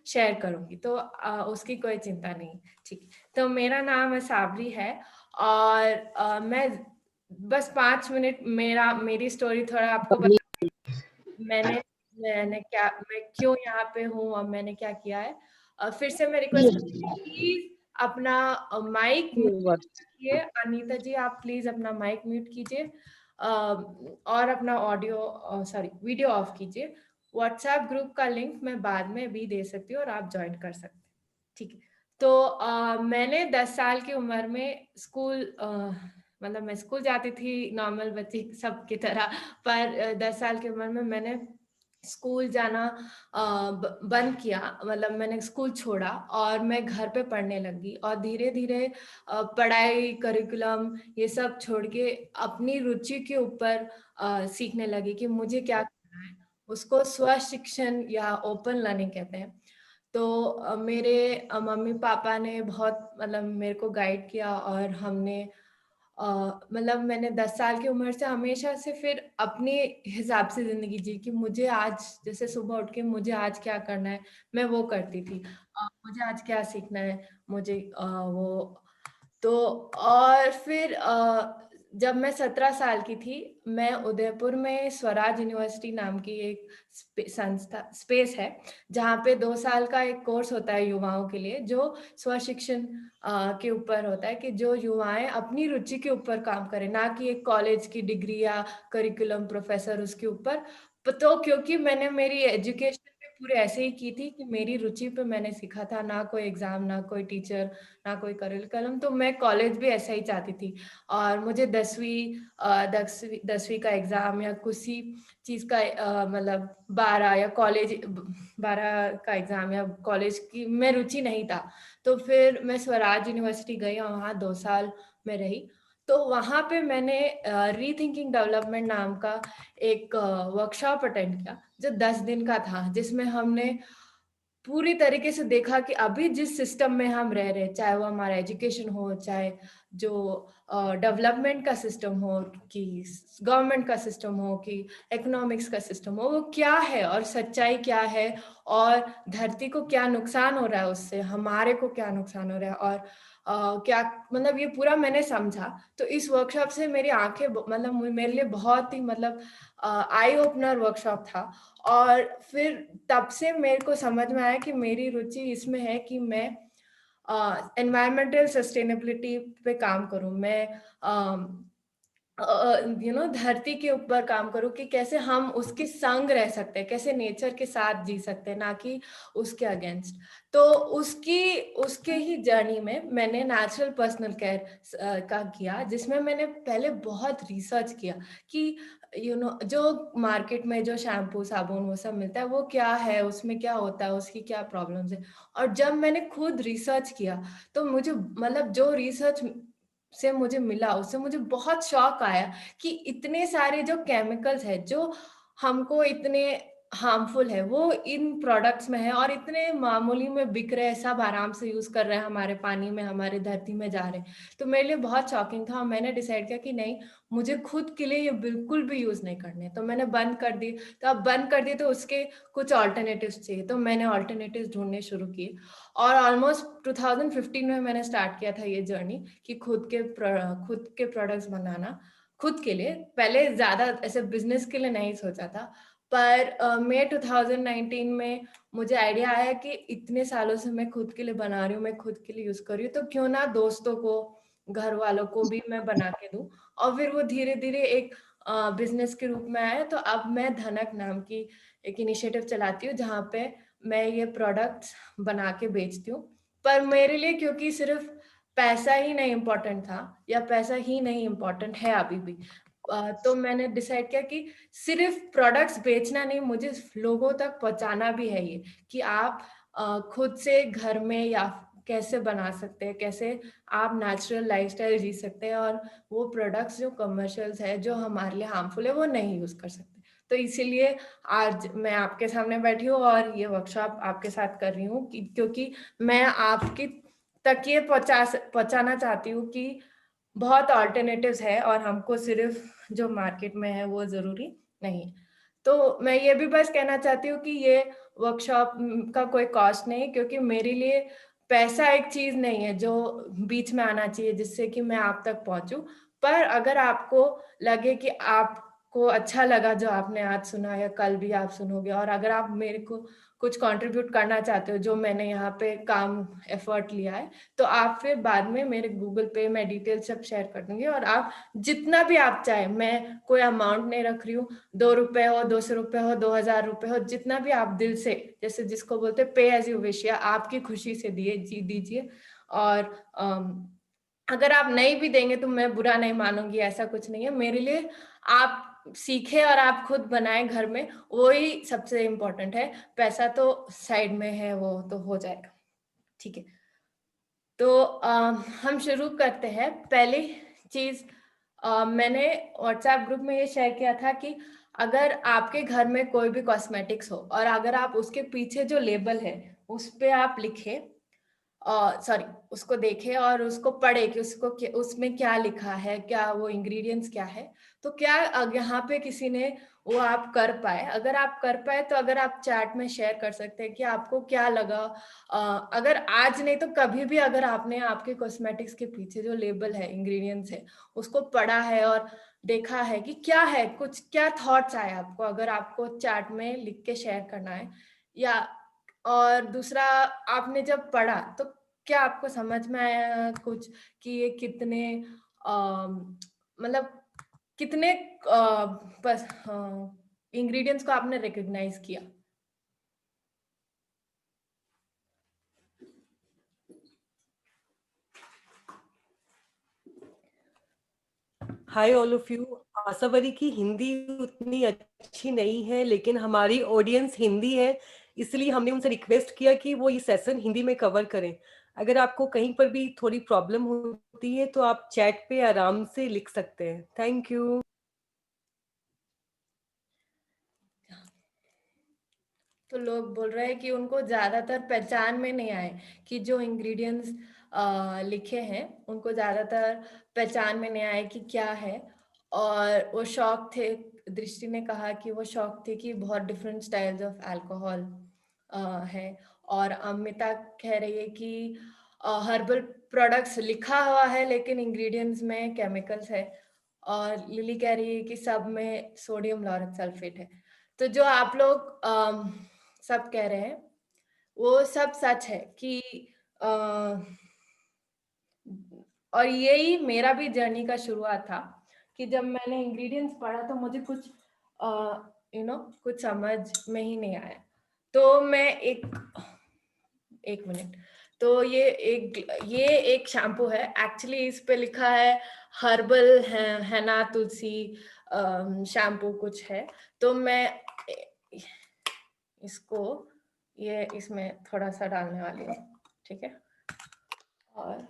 Share करूंगी, तो उसकी कोई चिंता नहीं। ठीक, तो मेरा नाम साबरी है और मैं बस 5 मिनट मेरी स्टोरी थोड़ा आपको बता। मैंने मैंने क्या मैं क्यों यहाँ पे हूँ और मैंने क्या किया है। फिर से मैं रिक्वेस्ट करूँगी, प्लीज अपना माइक म्यूट कीजिए। अनीता जी, आप प्लीज अपना माइक म्यूट कीजिए और अपना ऑडियो सॉरी वीडियो ऑफ कीजिए। व्हाट्सएप ग्रुप का लिंक मैं बाद में भी दे सकती हूँ और आप ज्वाइन कर सकते हैं। ठीक है, तो मैंने 10 साल की उम्र में मतलब मैं स्कूल जाती थी नॉर्मल बच्ची सबकी तरह, पर 10 साल की उम्र में मैंने स्कूल जाना बंद किया। मतलब मैंने स्कूल छोड़ा और मैं घर पे पढ़ने लगी और धीरे धीरे पढ़ाई करिकुलम ये सब छोड़ के अपनी रुचि के ऊपर सीखने लगी कि मुझे क्या करना है। उसको स्व शिक्षण या ओपन लर्निंग कहते हैं। तो मेरे मम्मी पापा ने बहुत मतलब मेरे को गाइड किया और हमने मतलब मैंने 10 साल की उम्र से हमेशा से फिर अपने हिसाब से जिंदगी जी कि मुझे आज जैसे सुबह उठ के मुझे आज क्या करना है, मैं वो करती थी। मुझे आज क्या सीखना है, मुझे वो तो और फिर जब मैं 17 साल की थी, मैं उदयपुर में स्वराज यूनिवर्सिटी नाम की एक संस्था स्पेस है, जहाँ पे 2 साल का एक कोर्स होता है युवाओं के लिए, जो स्वशिक्षण के ऊपर होता है कि जो युवाएं अपनी रुचि के ऊपर काम करें, ना कि एक कॉलेज की डिग्री या करिकुलम प्रोफेसर उसके ऊपर। तो क्योंकि मैंने मेरी एजुकेशन भी पूरे ऐसे ही की थी कि मेरी रुचि पे मैंने सीखा था, ना कोई एग्जाम, ना कोई टीचर, ना कोई करिकुलम, तो मैं कॉलेज भी ऐसा ही चाहती थी। और मुझे 10वीं का एग्जाम या किसी चीज का मतलब 12 का एग्जाम या कॉलेज की मैं रुचि नहीं था। तो फिर मैं स्वराज यूनिवर्सिटी गई और वहाँ 2 साल में रही। तो वहाँ पे मैंने रीथिंकिंग डेवलपमेंट नाम का एक वर्कशॉप अटेंड किया, जो 10 दिन का था, जिसमें हमने पूरी तरीके से देखा कि अभी जिस सिस्टम में हम रह रहे हैं, चाहे वो हमारा एजुकेशन हो, चाहे जो डेवलपमेंट का सिस्टम हो, कि गवर्नमेंट का सिस्टम हो, कि इकोनॉमिक्स का सिस्टम हो, वो क्या है और सच्चाई क्या है और धरती को क्या नुकसान हो रहा है, उससे हमारे को क्या नुकसान हो रहा है और क्या मतलब ये पूरा मैंने समझा। तो इस वर्कशॉप से मेरी आंखें मतलब मेरे लिए बहुत ही मतलब आई ओपनर वर्कशॉप था। और फिर तब से मेरे को समझ में आया कि मेरी रुचि इसमें है कि मैं एनवायरमेंटल सस्टेनेबिलिटी पे काम करूं। मैं धरती के ऊपर काम करूं कि कैसे हम उसके संग रह सकते हैं, कैसे नेचर के साथ जी सकते हैं, ना कि उसके अगेंस्ट। तो उसकी उसके ही जर्नी में मैंने नेचुरल पर्सनल केयर का किया, जिसमें मैंने पहले बहुत रिसर्च किया कि जो मार्केट में जो शैम्पू साबुन वो सब मिलता है वो क्या है, उसमें क्या होता है, उसकी क्या प्रॉब्लम्स है। और जब मैंने खुद रिसर्च किया तो मुझे मतलब जो रिसर्च से मुझे मिला उससे मुझे बहुत शौक आया कि इतने सारे जो केमिकल्स है जो हमको इतने हार्मफुल है, वो इन प्रोडक्ट्स में है और इतने मामूली में बिक रहे हैं, सब आराम से यूज कर रहे हैं, हमारे पानी में, हमारे धरती में जा रहे हैं। तो मेरे लिए बहुत शॉकिंग था और मैंने डिसाइड किया कि नहीं, मुझे खुद के लिए ये बिल्कुल भी यूज नहीं करने। तो मैंने बंद कर दी। तो अब बंद कर दिए तो उसके कुछ ऑल्टरनेटिव्स चाहिए, तो मैंने ऑल्टरनेटिव्स ढूंढने शुरू किए। और ऑलमोस्ट 2015 में मैंने स्टार्ट किया था ये जर्नी कि खुद के प्रोडक्ट्स बनाना खुद के लिए। पहले ज्यादा ऐसे बिजनेस के लिए नहीं सोचा था, पर मई 2019 में मुझे आइडिया आया कि इतने सालों से मैं खुद के लिए बना रही हूँ, मैं खुद के लिए यूज कर रही हूँ, तो क्यों ना दोस्तों को, घर वालों को भी मैं बना के दूं। और फिर वो धीरे धीरे एक बिजनेस के रूप में आया। तो अब मैं धनक नाम की एक इनिशिएटिव चलाती हूँ, जहाँ पे मैं ये प्रोडक्ट्स बना के बेचती हूँ। पर मेरे लिए क्योंकि सिर्फ पैसा ही नहीं इम्पोर्टेंट था, या पैसा ही नहीं इम्पोर्टेंट है अभी भी, तो मैंने डिसाइड किया कि सिर्फ प्रोडक्ट्स बेचना नहीं, मुझे लोगों तक पहुंचाना भी है ये, कि आप खुद से घर में या कैसे बना सकते हैं, कैसे आप नेचुरल लाइफस्टाइल जी सकते हैं और वो प्रोडक्ट्स जो कमर्शियल्स है, जो हमारे लिए हार्मफुल है, वो नहीं यूज कर सकते। तो इसीलिए आज मैं आपके सामने बैठी हूँ और ये वर्कशॉप आपके साथ कर रही हूँ, क्योंकि मैं आपकी तक ये पहुंचाना चाहती हूँ कि बहुत ऑल्टरनेटिव्स है और हमको सिर्फ जो मार्केट में है वो जरूरी नहीं। तो मैं ये भी बस कहना चाहती हूँ कि ये वर्कशॉप का कोई कॉस्ट नहीं, क्योंकि मेरे लिए पैसा एक चीज़ नहीं है जो बीच में आना चाहिए जिससे कि मैं आप तक पहुँचूँ। पर अगर आपको लगे कि आपको अच्छा लगा जो आपने आज सुना या कल भी आप सुनोगे, और अगर आप मेरे को कुछ कंट्रीब्यूट करना चाहते हो जो मैंने यहाँ पे काम एफर्ट लिया है, तो आप फिर बाद में मेरे गूगल पे मैं डिटेल सब शेयर कर दूँगी, और आप जितना भी आप चाहें, मैं कोई अमाउंट नहीं रख रही हूँ, 2 रुपए हो, 200 रुपए हो, 2000 रुपए हो, जितना भी आप दिल से, जैसे जिसको बोलते हैं पे एज यू विश, या आपकी खुशी से दिए जी दीजिए। और अगर आप नहीं भी देंगे तो मैं बुरा नहीं मानूंगी, ऐसा कुछ नहीं है मेरे लिए। आप सीखे और आप खुद बनाए घर में, वही सबसे इम्पोर्टेंट है। पैसा तो साइड में है, वो तो हो जाएगा, ठीक है। तो हम शुरू करते हैं। पहली चीज, मैंने व्हाट्सएप ग्रुप में ये शेयर किया था कि अगर आपके घर में कोई भी कॉस्मेटिक्स हो और अगर आप उसके पीछे जो लेबल है उस पे आप लिखे, सॉरी, उसको देखे और उसको पढ़े कि उसको उसमें क्या लिखा है, क्या वो इंग्रेडिएंट्स क्या है, तो क्या यहाँ पे किसी ने वो आप कर पाए। अगर आप कर पाए तो अगर आप चैट में शेयर कर सकते हैं कि आपको क्या लगा। अगर आज नहीं तो कभी भी अगर आपने आपके कॉस्मेटिक्स के पीछे जो लेबल है, इंग्रेडिएंट्स है, उसको पढ़ा है और देखा है कि क्या है, कुछ क्या थॉट्स आए आपको, अगर आपको चैट में लिख के शेयर करना है। या और दूसरा, आपने जब पढ़ा तो क्या आपको समझ में आया कुछ कि ये कितने मतलब कितने बस इंग्रेडिएंट्स को आपने रिकॉग्नाइज किया। Hi all of you. Ashawari की हिंदी उतनी अच्छी नहीं है, लेकिन हमारी ऑडियंस हिंदी है, इसलिए हमने उनसे रिक्वेस्ट किया कि वो ये सेशन हिंदी में कवर करें। अगर आपको कहीं पर भी थोड़ी प्रॉब्लम होती है तो आप चैट पे आराम से लिख सकते हैं। Thank you. तो लोग बोल रहे हैं कि उनको ज्यादातर पहचान में नहीं आए कि जो इंग्रेडिएंट्स लिखे हैं उनको ज्यादातर पहचान में नहीं आए कि क्या है। और वो शौक थे, दृष्टि ने कहा कि वो शौक थे कि बहुत डिफरेंट स्टाइल्स ऑफ अल्कोहल है। और अमिता कह रही है कि हर्बल प्रोडक्ट्स लिखा हुआ है लेकिन इंग्रेडिएंट्स में केमिकल्स है। और लिली कह रही है कि सब में सोडियम लॉरेट सल्फेट है। तो जो आप लोग सब कह रहे हैं वो सब सच है कि अ, और यही मेरा भी जर्नी का शुरुआत था कि जब मैंने इंग्रेडिएंट्स पढ़ा तो मुझे कुछ कुछ समझ में ही नहीं आया। तो मैं एक मिनट। तो ये एक शैम्पू है, एक्चुअली इस पे लिखा है हर्बल है ना तुलसी शैम्पू कुछ है। तो मैं इसको ये इसमें थोड़ा सा डालने वाली हूँ, ठीक है। और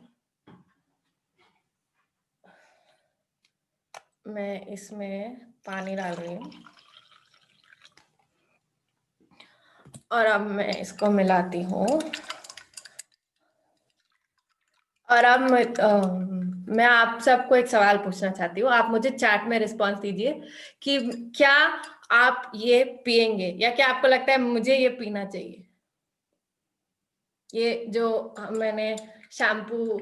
मैं इसमें पानी डाल रही हूँ और अब मैं इसको मिलाती हूँ। और अब मैं आप सबको एक सवाल पूछना चाहती हूँ, आप मुझे चैट में रिस्पॉन्स दीजिए कि क्या आप ये पिएंगे या क्या आपको लगता है मुझे ये पीना चाहिए। ये जो मैंने शैम्पू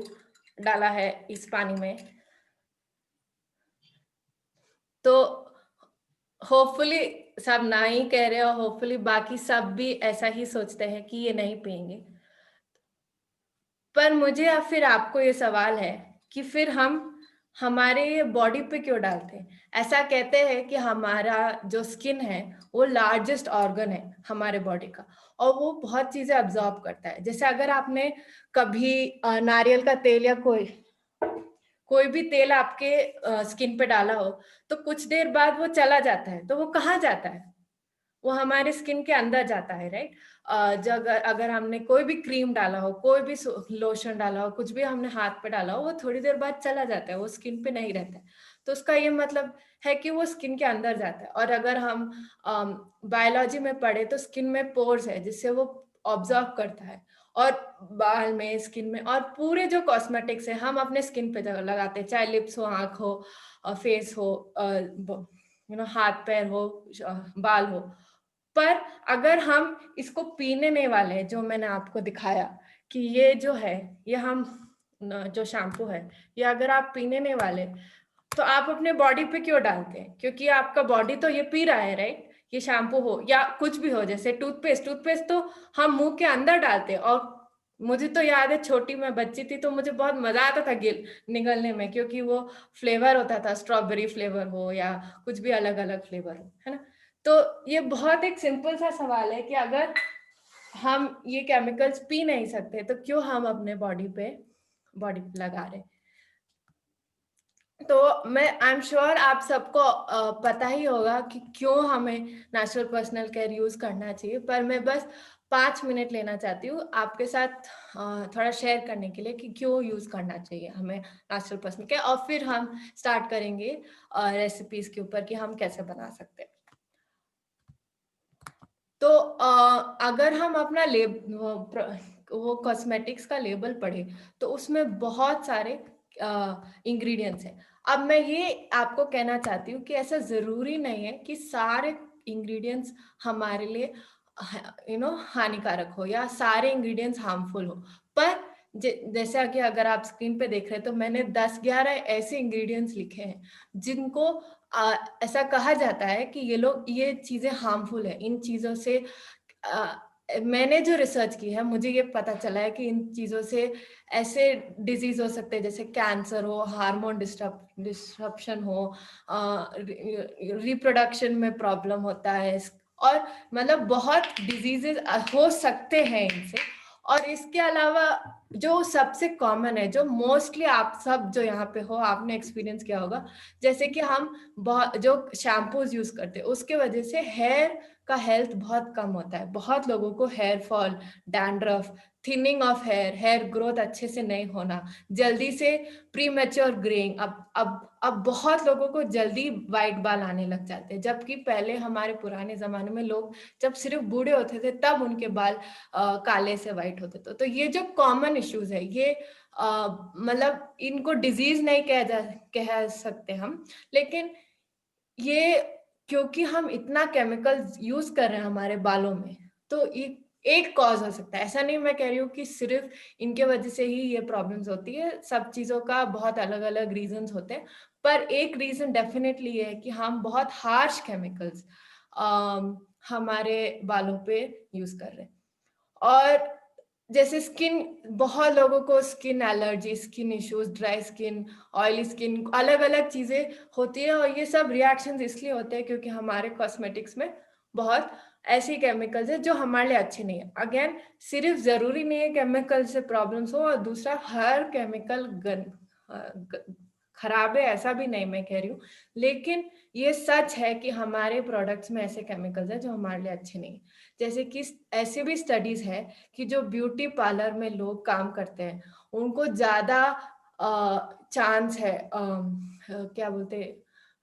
डाला है इस पानी में, तो होपफुली सब ना ही कह रहे हो, होपफुली बाकी सब भी ऐसा ही सोचते हैं कि ये नहीं पिएंगे। पर मुझे या फिर आपको ये सवाल है कि फिर हम हमारे बॉडी पे क्यों डालते हैं। ऐसा कहते हैं कि हमारा जो स्किन है वो लार्जेस्ट ऑर्गन है हमारे बॉडी का, और वो बहुत चीजें अब्जॉर्ब करता है। जैसे अगर आपने कभी नारियल का तेल या कोई भी तेल आपके स्किन पे डाला हो, तो कुछ देर बाद वो चला जाता है, तो वो कहाँ जाता है, वो हमारे स्किन के अंदर जाता है, राइट। जब अगर हमने कोई भी क्रीम डाला हो, कोई भी लोशन डाला हो, कुछ भी हमने हाथ पे डाला हो, वो थोड़ी देर बाद चला जाता है, वो स्किन पे नहीं रहता है। तो उसका ये मतलब है कि वो स्किन के अंदर जाता है। और अगर हम बायोलॉजी में पढ़े तो स्किन में पोर्स है जिससे वो ऑब्जर्व करता है। और बाल में, स्किन में, और पूरे जो कॉस्मेटिक्स है हम अपने स्किन पे लगाते हैं, चाहे लिप्स हो, आंख हो, फेस हो, हाथ पैर हो, बाल हो। पर अगर हम इसको पीने नहीं वाले, जो मैंने आपको दिखाया कि ये जो है, ये हम जो शैम्पू है, ये अगर आप पीने नहीं वाले तो आप अपने बॉडी पे क्यों डालते हैं? क्योंकि आपका बॉडी तो ये पी रहा है, राइट? ये शैम्पू हो या कुछ भी हो, जैसे टूथपेस्ट तो हम मुंह के अंदर डालते हैं। और मुझे तो याद है, छोटी मैं बच्ची थी तो मुझे बहुत मजा आता था निगलने में, क्योंकि वो फ्लेवर होता था, स्ट्रॉबेरी फ्लेवर हो या कुछ भी अलग अलग फ्लेवर हो, है ना? तो ये बहुत एक सिंपल सा सवाल है कि अगर हम ये केमिकल्स पी नहीं सकते तो क्यों हम अपने बॉडी पे लगा रहे? तो आई एम श्योर आप सबको पता ही होगा कि क्यों हमें नेचुरल पर्सनल केयर यूज करना चाहिए, पर मैं बस 5 मिनट लेना चाहती हूँ आपके साथ थोड़ा शेयर करने के लिए कि क्यों यूज करना चाहिए हमें नेचुरल पर्सनल केयर, और फिर हम स्टार्ट करेंगे रेसिपीज के ऊपर कि हम कैसे बना सकते हैं। तो अगर हम अपना वो कॉस्मेटिक्स का लेबल पढ़े तो उसमें बहुत सारे इंग्रेडिएंट्स हैं। अब मैं ये आपको कहना चाहती हूँ कि ऐसा जरूरी नहीं है कि सारे इंग्रेडिएंट्स हमारे लिए हानिकारक हो या सारे इंग्रेडिएंट्स हार्मफुल हो। पर जैसा कि अगर आप स्क्रीन पे देख रहे हैं तो मैंने 10-11 ऐसे इंग्रेडिएंट्स लिखे हैं जिनको ऐसा कहा जाता है कि ये चीजें हार्मफुल है। इन चीजों से मैंने जो रिसर्च की है मुझे ये पता चला है कि इन चीजों से ऐसे डिजीज हो सकते हैं जैसे कैंसर हो, हार्मोन डिस्ट्रप्शन हो, रिप्रोडक्शन में प्रॉब्लम होता है, और मतलब बहुत डिजीजेस हो सकते हैं इनसे। और इसके अलावा जो सबसे कॉमन है, जो मोस्टली आप सब जो यहाँ पे हो आपने एक्सपीरियंस किया होगा, जैसे कि हम बहुत जो शैम्पूज यूज करते हैं उसके वजह से हेयर का हेल्थ बहुत कम होता है। बहुत लोगों को hair fall, dandruff, thinning of hair, hair growth अच्छे से नहीं होना, जल्दी से प्री मैच्योर ग्रेइंग, अब बहुत लोगों को जल्दी वाइट बाल आने लग जाते हैं, जबकि पहले हमारे पुराने जमाने में लोग जब सिर्फ बूढ़े होते थे तब उनके बाल काले से वाइट होते थे। तो ये जो कॉमन इश्यूज है, ये मतलब इनको डिजीज नहीं कह सकते हम, लेकिन ये क्योंकि हम इतना केमिकल यूज कर रहे हैं हमारे बालों में, तो एक कॉज हो सकता है। ऐसा नहीं मैं कह रही हूँ कि सिर्फ इनके वजह से ही ये प्रॉब्लम्स होती है, सब चीजों का बहुत अलग अलग रीजंस होते हैं। पर एक रीजन डेफिनेटली ये है कि हम बहुत हार्श केमिकल्स हमारे बालों पे यूज कर रहे हैं। और जैसे स्किन, बहुत लोगों को skin allergy, skin issues, dry skin, oily skin, अलग अलग चीजें होती है। और ये सब रिएक्शंस इसलिए होते हैं क्योंकि हमारे कॉस्मेटिक्स में बहुत ऐसी केमिकल्स है जो हमारे लिए अच्छे नहीं है। अगेन, सिर्फ जरूरी नहीं है केमिकल से प्रॉब्लम्स हो, और दूसरा हर केमिकल खराब है ऐसा भी नहीं मैं कह रही हूँ, लेकिन ये सच है कि हमारे प्रोडक्ट्स में ऐसे केमिकल्स हैं जो हमारे लिए अच्छे नहीं है। जैसे कि ऐसे भी स्टडीज है कि जो ब्यूटी पार्लर में लोग काम करते हैं उनको ज्यादा चांस है, क्या बोलते,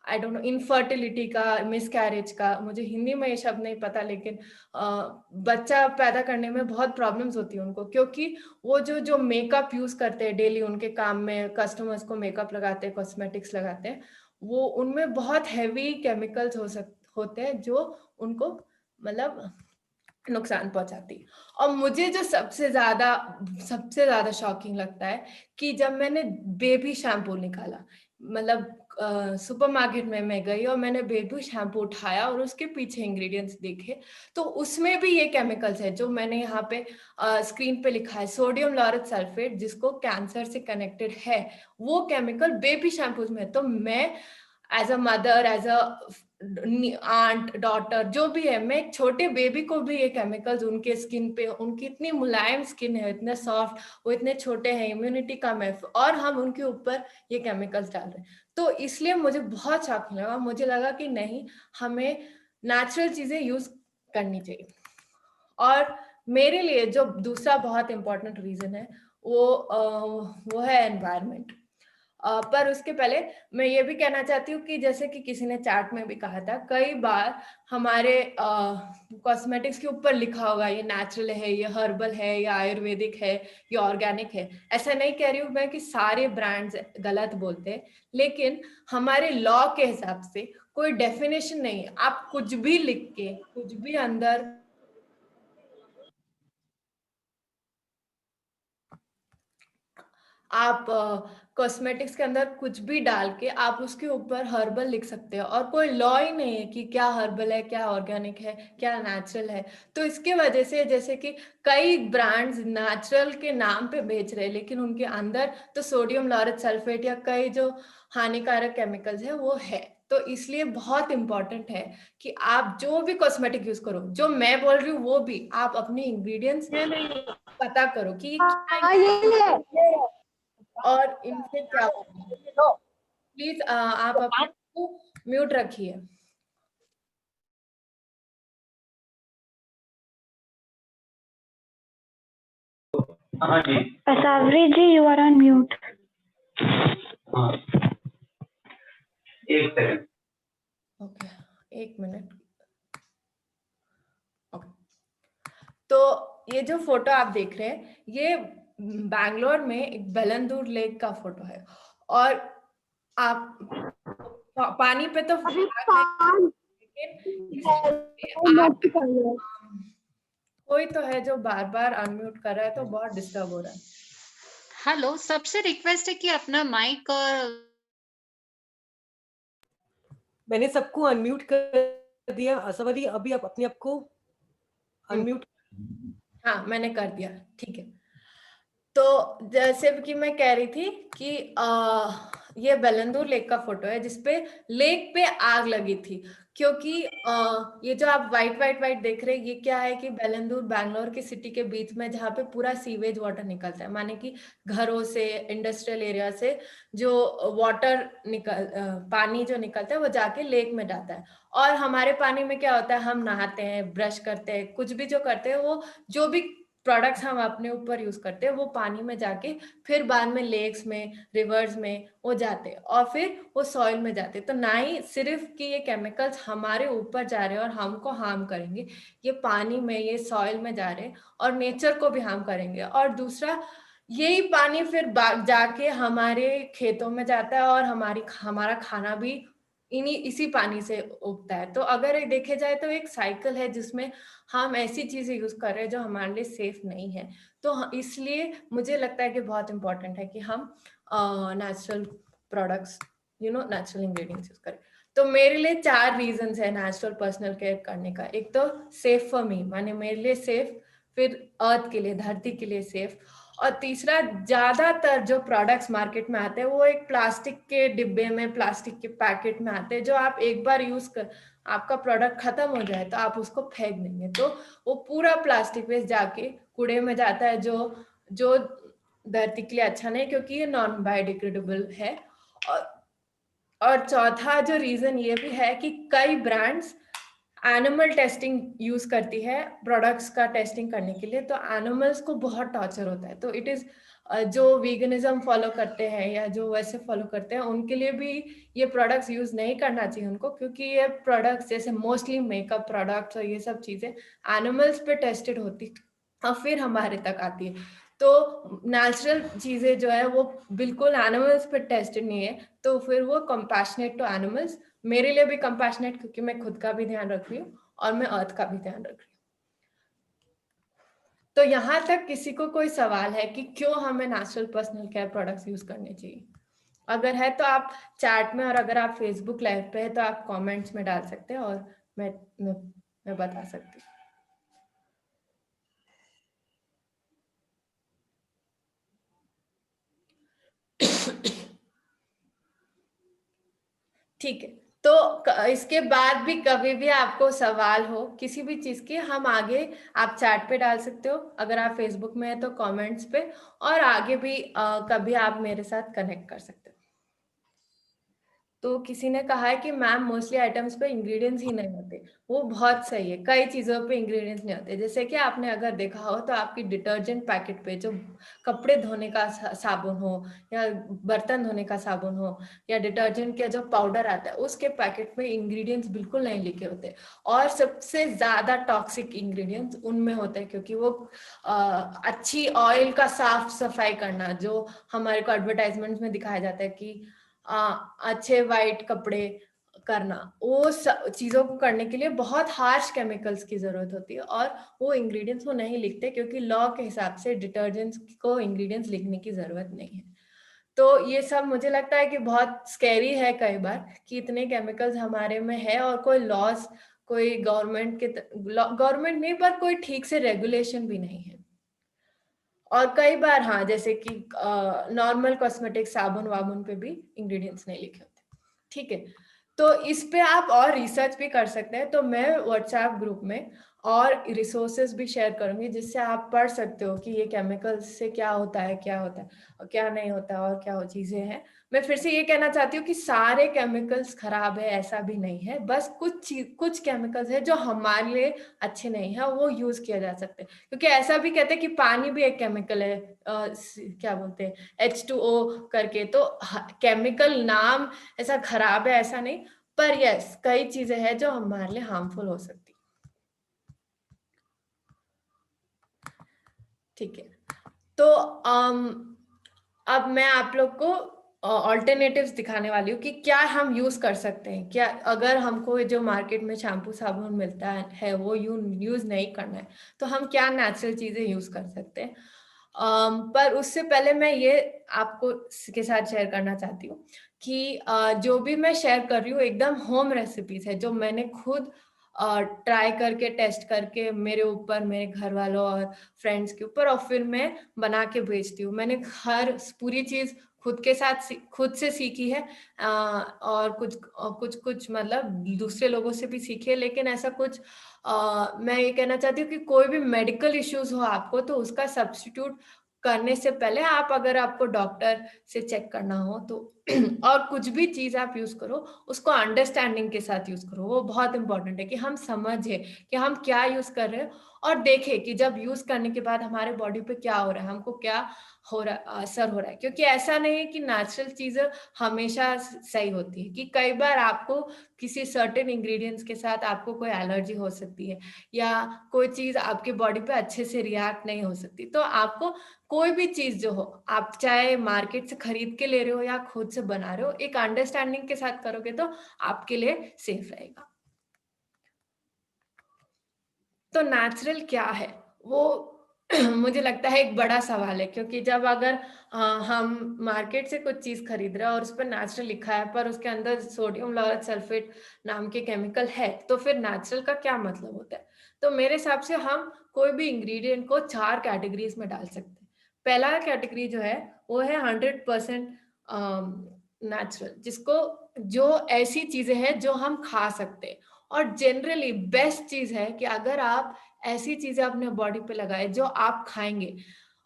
आई डोंट नो, इनफर्टिलिटी का, मिसकैरेज का, मुझे हिंदी में ये शब्द नहीं पता, लेकिन बच्चा पैदा करने में बहुत प्रॉब्लम्स होती है उनको, क्योंकि वो जो मेकअप यूज करते हैं डेली उनके काम में, कस्टमर्स को मेकअप लगाते हैं, कॉस्मेटिक्स लगाते हैं, वो उनमें बहुत हैवी केमिकल्स होते हैं जो उनको मतलब नुकसान पहुंचाती। और मुझे जो सबसे ज्यादा शॉकिंग लगता है कि जब मैंने बेबी शैम्पू निकाला, मतलब सुपरमार्केट में मैं गई और मैंने बेबी शैम्पू उठाया और उसके पीछे इंग्रेडिएंट्स देखे, तो उसमें भी ये केमिकल्स है जो मैंने यहाँ पे स्क्रीन पे लिखा है, सोडियम लॉरेट सल्फेट, जिसको कैंसर से कनेक्टेड है, वो केमिकल बेबी शैम्पूज में है। तो मैं as a mother, as a aunt, daughter, जो भी है, मैं एक छोटे बेबी को भी ये केमिकल्स उनके स्किन पे, उनकी इतनी मुलायम स्किन है, इतने सॉफ्ट, वो इतने छोटे हैं, इम्यूनिटी कम है, और हम उनके ऊपर ये केमिकल्स डाल रहे हैं। तो इसलिए मुझे बहुत शॉकिंग लगा, मुझे लगा कि नहीं, हमें नेचुरल चीजें यूज करनी चाहिए। और मेरे लिए जो दूसरा बहुत इंपॉर्टेंट रीजन है वो है एनवायरनमेंट। पर उसके पहले मैं ये भी कहना चाहती हूँ कि जैसे कि किसी ने चैट में भी कहा था, कई बार हमारे कॉस्मेटिक्स के ऊपर लिखा होगा ये नेचुरल है, ये हर्बल है, या आयुर्वेदिक है, ये ऑर्गेनिक है। ऐसा नहीं कह रही हूँ मैं कि सारे ब्रांड्स गलत बोलते हैं, लेकिन हमारे लॉ के हिसाब से कोई डेफिनेशन नहीं है, आप कुछ भी लिख के कुछ भी अंदर आप कॉस्मेटिक्स के अंदर कुछ भी डाल के आप उसके ऊपर हर्बल लिख सकते हो, और कोई लॉ ही नहीं है कि क्या हर्बल है, क्या ऑर्गेनिक है, क्या नेचुरल है। तो इसके वजह से जैसे कि कई ब्रांड्स नेचुरल के नाम पे बेच रहे हैं, लेकिन उनके अंदर तो सोडियम लॉरेट सल्फेट या कई जो हानिकारक केमिकल्स है वो है। तो इसलिए बहुत इंपॉर्टेंट है कि आप जो भी कॉस्मेटिक यूज करो, जो मैं बोल रही हूँ वो भी आप अपने इंग्रेडिएंट्स पता करो कि ये क्या हाँ ये ले और इनसे क्या होगा। प्लीज आप अपने को म्यूट रखिए। हाँ जी। Asavri ji, you are on mute. हाँ, एक सेकंड। ओके, एक मिनट। ओके, तो ये जो फोटो आप देख रहे हैं ये बैंगलोर में एक बेलंदूर लेक का फोटो है, और आप पानी पे तो लेकिन आप कोई तो है जो बार बार अनम्यूट कर रहा है, तो बहुत डिस्टर्ब हो रहा है। हेलो, सबसे रिक्वेस्ट है कि अपना माइक और मैंने सबको अनम्यूट कर दिया। असवरी अभी आप अपने आप को अनम्यूट। हाँ, मैंने कर दिया, ठीक है। तो जैसे कि मैं कह रही थी कि ये बेलंदूर लेक का फोटो है जिसपे लेक पे आग लगी थी, क्योंकि ये जो आप वाइट देख रहे हैं ये क्या है कि बेलंदूर बैंगलोर की सिटी के बीच में, जहाँ पे पूरा सीवेज वाटर निकलता है, माने कि घरों से, इंडस्ट्रियल एरिया से जो वाटर पानी जो निकलता है वो जाके लेक में जाता है। और हमारे पानी में क्या होता है, हम नहाते हैं, ब्रश करते हैं, कुछ भी जो करते हैं, वो जो भी प्रोडक्ट्स हम अपने ऊपर यूज करते हैं वो पानी में जाके फिर बाद में लेक्स में, रिवर्स में वो जाते हैं, और फिर वो सॉइल में जाते हैं। तो ना ही सिर्फ कि ये केमिकल्स हमारे ऊपर जा रहे हैं और हमको हार्म करेंगे, ये पानी में, ये सॉइल में जा रहे हैं और नेचर को भी हार्म करेंगे। और दूसरा, यही पानी फिर जाके हमारे खेतों में जाता है और हमारा खाना भी इसी पानी से उगता है। तो अगर ये देखे जाए तो एक साइकिल है जिसमें हम ऐसी चीजें यूज कर रहे हैं जो हमारे लिए सेफ नहीं है। तो इसलिए मुझे लगता है कि बहुत इंपॉर्टेंट है कि हम natural products, natural ingredients use करें। तो मेरे लिए 4 रीजंस है नेचुरल पर्सनल केयर करने का। एक तो सेफ फॉर मी, माने मेरे लिए सेफ, फिर अर्थ के लिए, धरती के लिए सेफ, और तीसरा, ज्यादातर जो प्रोडक्ट्स मार्केट में आते हैं वो एक प्लास्टिक के डिब्बे में, प्लास्टिक के पैकेट में आते हैं, जो आप एक बार यूज कर, आपका प्रोडक्ट खत्म हो जाए तो आप उसको फेंक देंगे, तो वो पूरा प्लास्टिक वेस्ट जाके कूड़े में जाता है, जो जो धरती के लिए अच्छा नहीं, क्योंकि ये नॉन बायोडिग्रेडेबल है। और चौथा जो रीजन ये भी है कि कई ब्रांड्स एनिमल टेस्टिंग यूज करती है प्रोडक्ट्स का टेस्टिंग करने के लिए, तो एनिमल्स को बहुत टॉर्चर होता है। तो इट इज जो वीगनिज्म फॉलो करते हैं या जो वैसे फॉलो करते हैं उनके लिए भी ये प्रोडक्ट्स यूज नहीं करना चाहिए उनको, क्योंकि ये प्रोडक्ट्स जैसे मोस्टली मेकअप प्रोडक्ट्स और ये सब चीजें एनिमल्स पे टेस्टेड होती और फिर हमारे तक आती है। तो नेचुरल चीजें जो है वो बिल्कुल एनिमल्स पे टेस्टेड नहीं है, तो फिर वो कंपैशनेट टू एनिमल्स, मेरे लिए भी कंपैशनेट, क्योंकि मैं खुद का भी ध्यान रख रही हूँ और मैं अर्थ का भी ध्यान रख रही हूँ। तो यहाँ तक किसी को कोई सवाल है कि क्यों हमें natural personal care products use करने चाहिए? अगर है तो आप चैट में, और अगर आप फेसबुक लाइव पे है तो आप कमेंट्स में डाल सकते हैं और मैं बता सकती हूँ। ठीक है, तो इसके बाद भी कभी भी आपको सवाल हो किसी भी चीज की, हम आगे, आप चैट पे डाल सकते हो, अगर आप फेसबुक में है तो कमेंट्स पे, और आगे भी कभी आप मेरे साथ कनेक्ट कर सकते हो। तो किसी ने कहा है कि मैम मोस्टली आइटम्स पे इंग्रेडिएंट्स ही नहीं होते, वो बहुत सही है, कई चीज़ों पे इंग्रेडिएंट्स नहीं होते। जैसे कि आपने अगर देखा हो तो आपकी डिटर्जेंट पैकेट पे जो कपड़े धोने का साबुन हो या बर्तन धोने का साबुन हो या डिटर्जेंट का जो पाउडर आता है उसके पैकेट में इंग्रेडिएंट्स बिल्कुल नहीं लिखे होते, और सबसे ज्यादा टॉक्सिक इंग्रेडिएंट्स उनमें होते हैं, क्योंकि वो अच्छी ऑयल का साफ सफाई करना, जो हमारे को एडवर्टाइजमेंट में दिखाया जाता है कि अच्छे वाइट कपड़े करना, वो चीजों को करने के लिए बहुत हार्श केमिकल्स की जरूरत होती है, और वो इंग्रेडिएंट्स वो नहीं लिखते क्योंकि लॉ के हिसाब से डिटर्जेंट्स को इंग्रेडिएंट्स लिखने की जरूरत नहीं है। तो ये सब मुझे लगता है कि बहुत स्कैरी है कई बार कि इतने केमिकल्स हमारे में है और कोई लॉस, कोई गवर्नमेंट नहीं, पर कोई ठीक से रेगुलेशन भी नहीं है। और कई बार हाँ, जैसे कि नॉर्मल कॉस्मेटिक साबुन वाबुन पे भी इंग्रेडिएंट्स नहीं लिखे होते, ठीक है। तो इस पे आप और रिसर्च भी कर सकते हैं। तो मैं व्हाट्सएप ग्रुप में और रिसोर्सेज भी शेयर करूंगी जिससे आप पढ़ सकते हो कि ये केमिकल्स से क्या होता है, क्या होता है और क्या नहीं होता है, और क्या चीजें हैं। मैं फिर से ये कहना चाहती हूँ कि सारे केमिकल्स खराब है ऐसा भी नहीं है, बस कुछ केमिकल्स है जो हमारे लिए अच्छे नहीं है, वो यूज किया जा सकते हैं। क्योंकि ऐसा भी कहते हैं कि पानी भी एक केमिकल है, क्या बोलते हैं, H2O करके। तो केमिकल नाम ऐसा खराब है ऐसा नहीं, पर यस कई चीजें हैं जो हमारे लिए हार्मफुल हो सकती है, ठीक है। तो अब मैं आप लोग को ऑल्टरनेटिव्स दिखाने वाली हूँ कि क्या हम यूज कर सकते हैं। क्या अगर हमको जो मार्केट में शैम्पू साबुन मिलता है वो यूज नहीं करना है, तो हम क्या नेचुरल चीजें यूज कर सकते हैं। पर उससे पहले मैं ये आपको के साथ शेयर करना चाहती हूँ कि जो भी मैं शेयर कर रही हूँ एकदम होम रेसिपीज है, जो मैंने खुद ट्राई करके टेस्ट करके मेरे ऊपर, मेरे घर वालों और फ्रेंड्स के ऊपर, और फिर मैं बना के भेजती हूँ। मैंने हर पूरी चीज खुद से सीखी है, और कुछ मतलब दूसरे लोगों से भी सीखी है। लेकिन ऐसा कुछ मैं ये कहना चाहती हूँ कि कोई भी मेडिकल इश्यूज हो आपको, तो उसका सब्स्टिट्यूट करने से पहले आप, अगर आपको डॉक्टर से चेक करना हो तो और कुछ भी चीज आप यूज करो उसको अंडरस्टैंडिंग के साथ यूज करो। वो बहुत इंपॉर्टेंट है कि हम समझे कि हम क्या यूज कर रहे हैं, और देखें कि जब यूज करने के बाद हमारे बॉडी पे क्या हो रहा है, हमको क्या हो रहा, असर हो रहा है। क्योंकि ऐसा नहीं है कि नेचुरल चीजें हमेशा सही होती है, कि कई बार आपको किसी सर्टेन इंग्रेडिएंट्स के साथ आपको कोई एलर्जी हो सकती है, या कोई चीज आपके बॉडी पे अच्छे से रिएक्ट नहीं हो सकती। तो आपको कोई भी चीज जो हो, आप चाहे मार्केट से खरीद के ले रहे हो या खुद से बना रहे हो, एक अंडरस्टैंडिंग के साथ करोगे तो आपके लिए सेफ रहेगा। तो नेचुरल क्या है वो मुझे लगता है एक बड़ा सवाल है, क्योंकि जब अगर हम मार्केट से कुछ चीज खरीद रहे हैं और उस पर नेचुरल लिखा है पर उसके अंदर सोडियम लॉरेट सल्फेट नाम के केमिकल है, तो फिर नेचुरल का क्या मतलब होता है। तो मेरे हिसाब से हम कोई भी इंग्रेडिएंट को 4 कैटेगरीज में डाल सकते हैं। पहला कैटेगरी जो है वो है 100% नेचुरल, जिसको जो ऐसी चीजें हैं जो हम खा सकते हैं। और जनरली बेस्ट चीज है कि अगर आप ऐसी चीजें अपने बॉडी पे लगाए जो आप खाएंगे,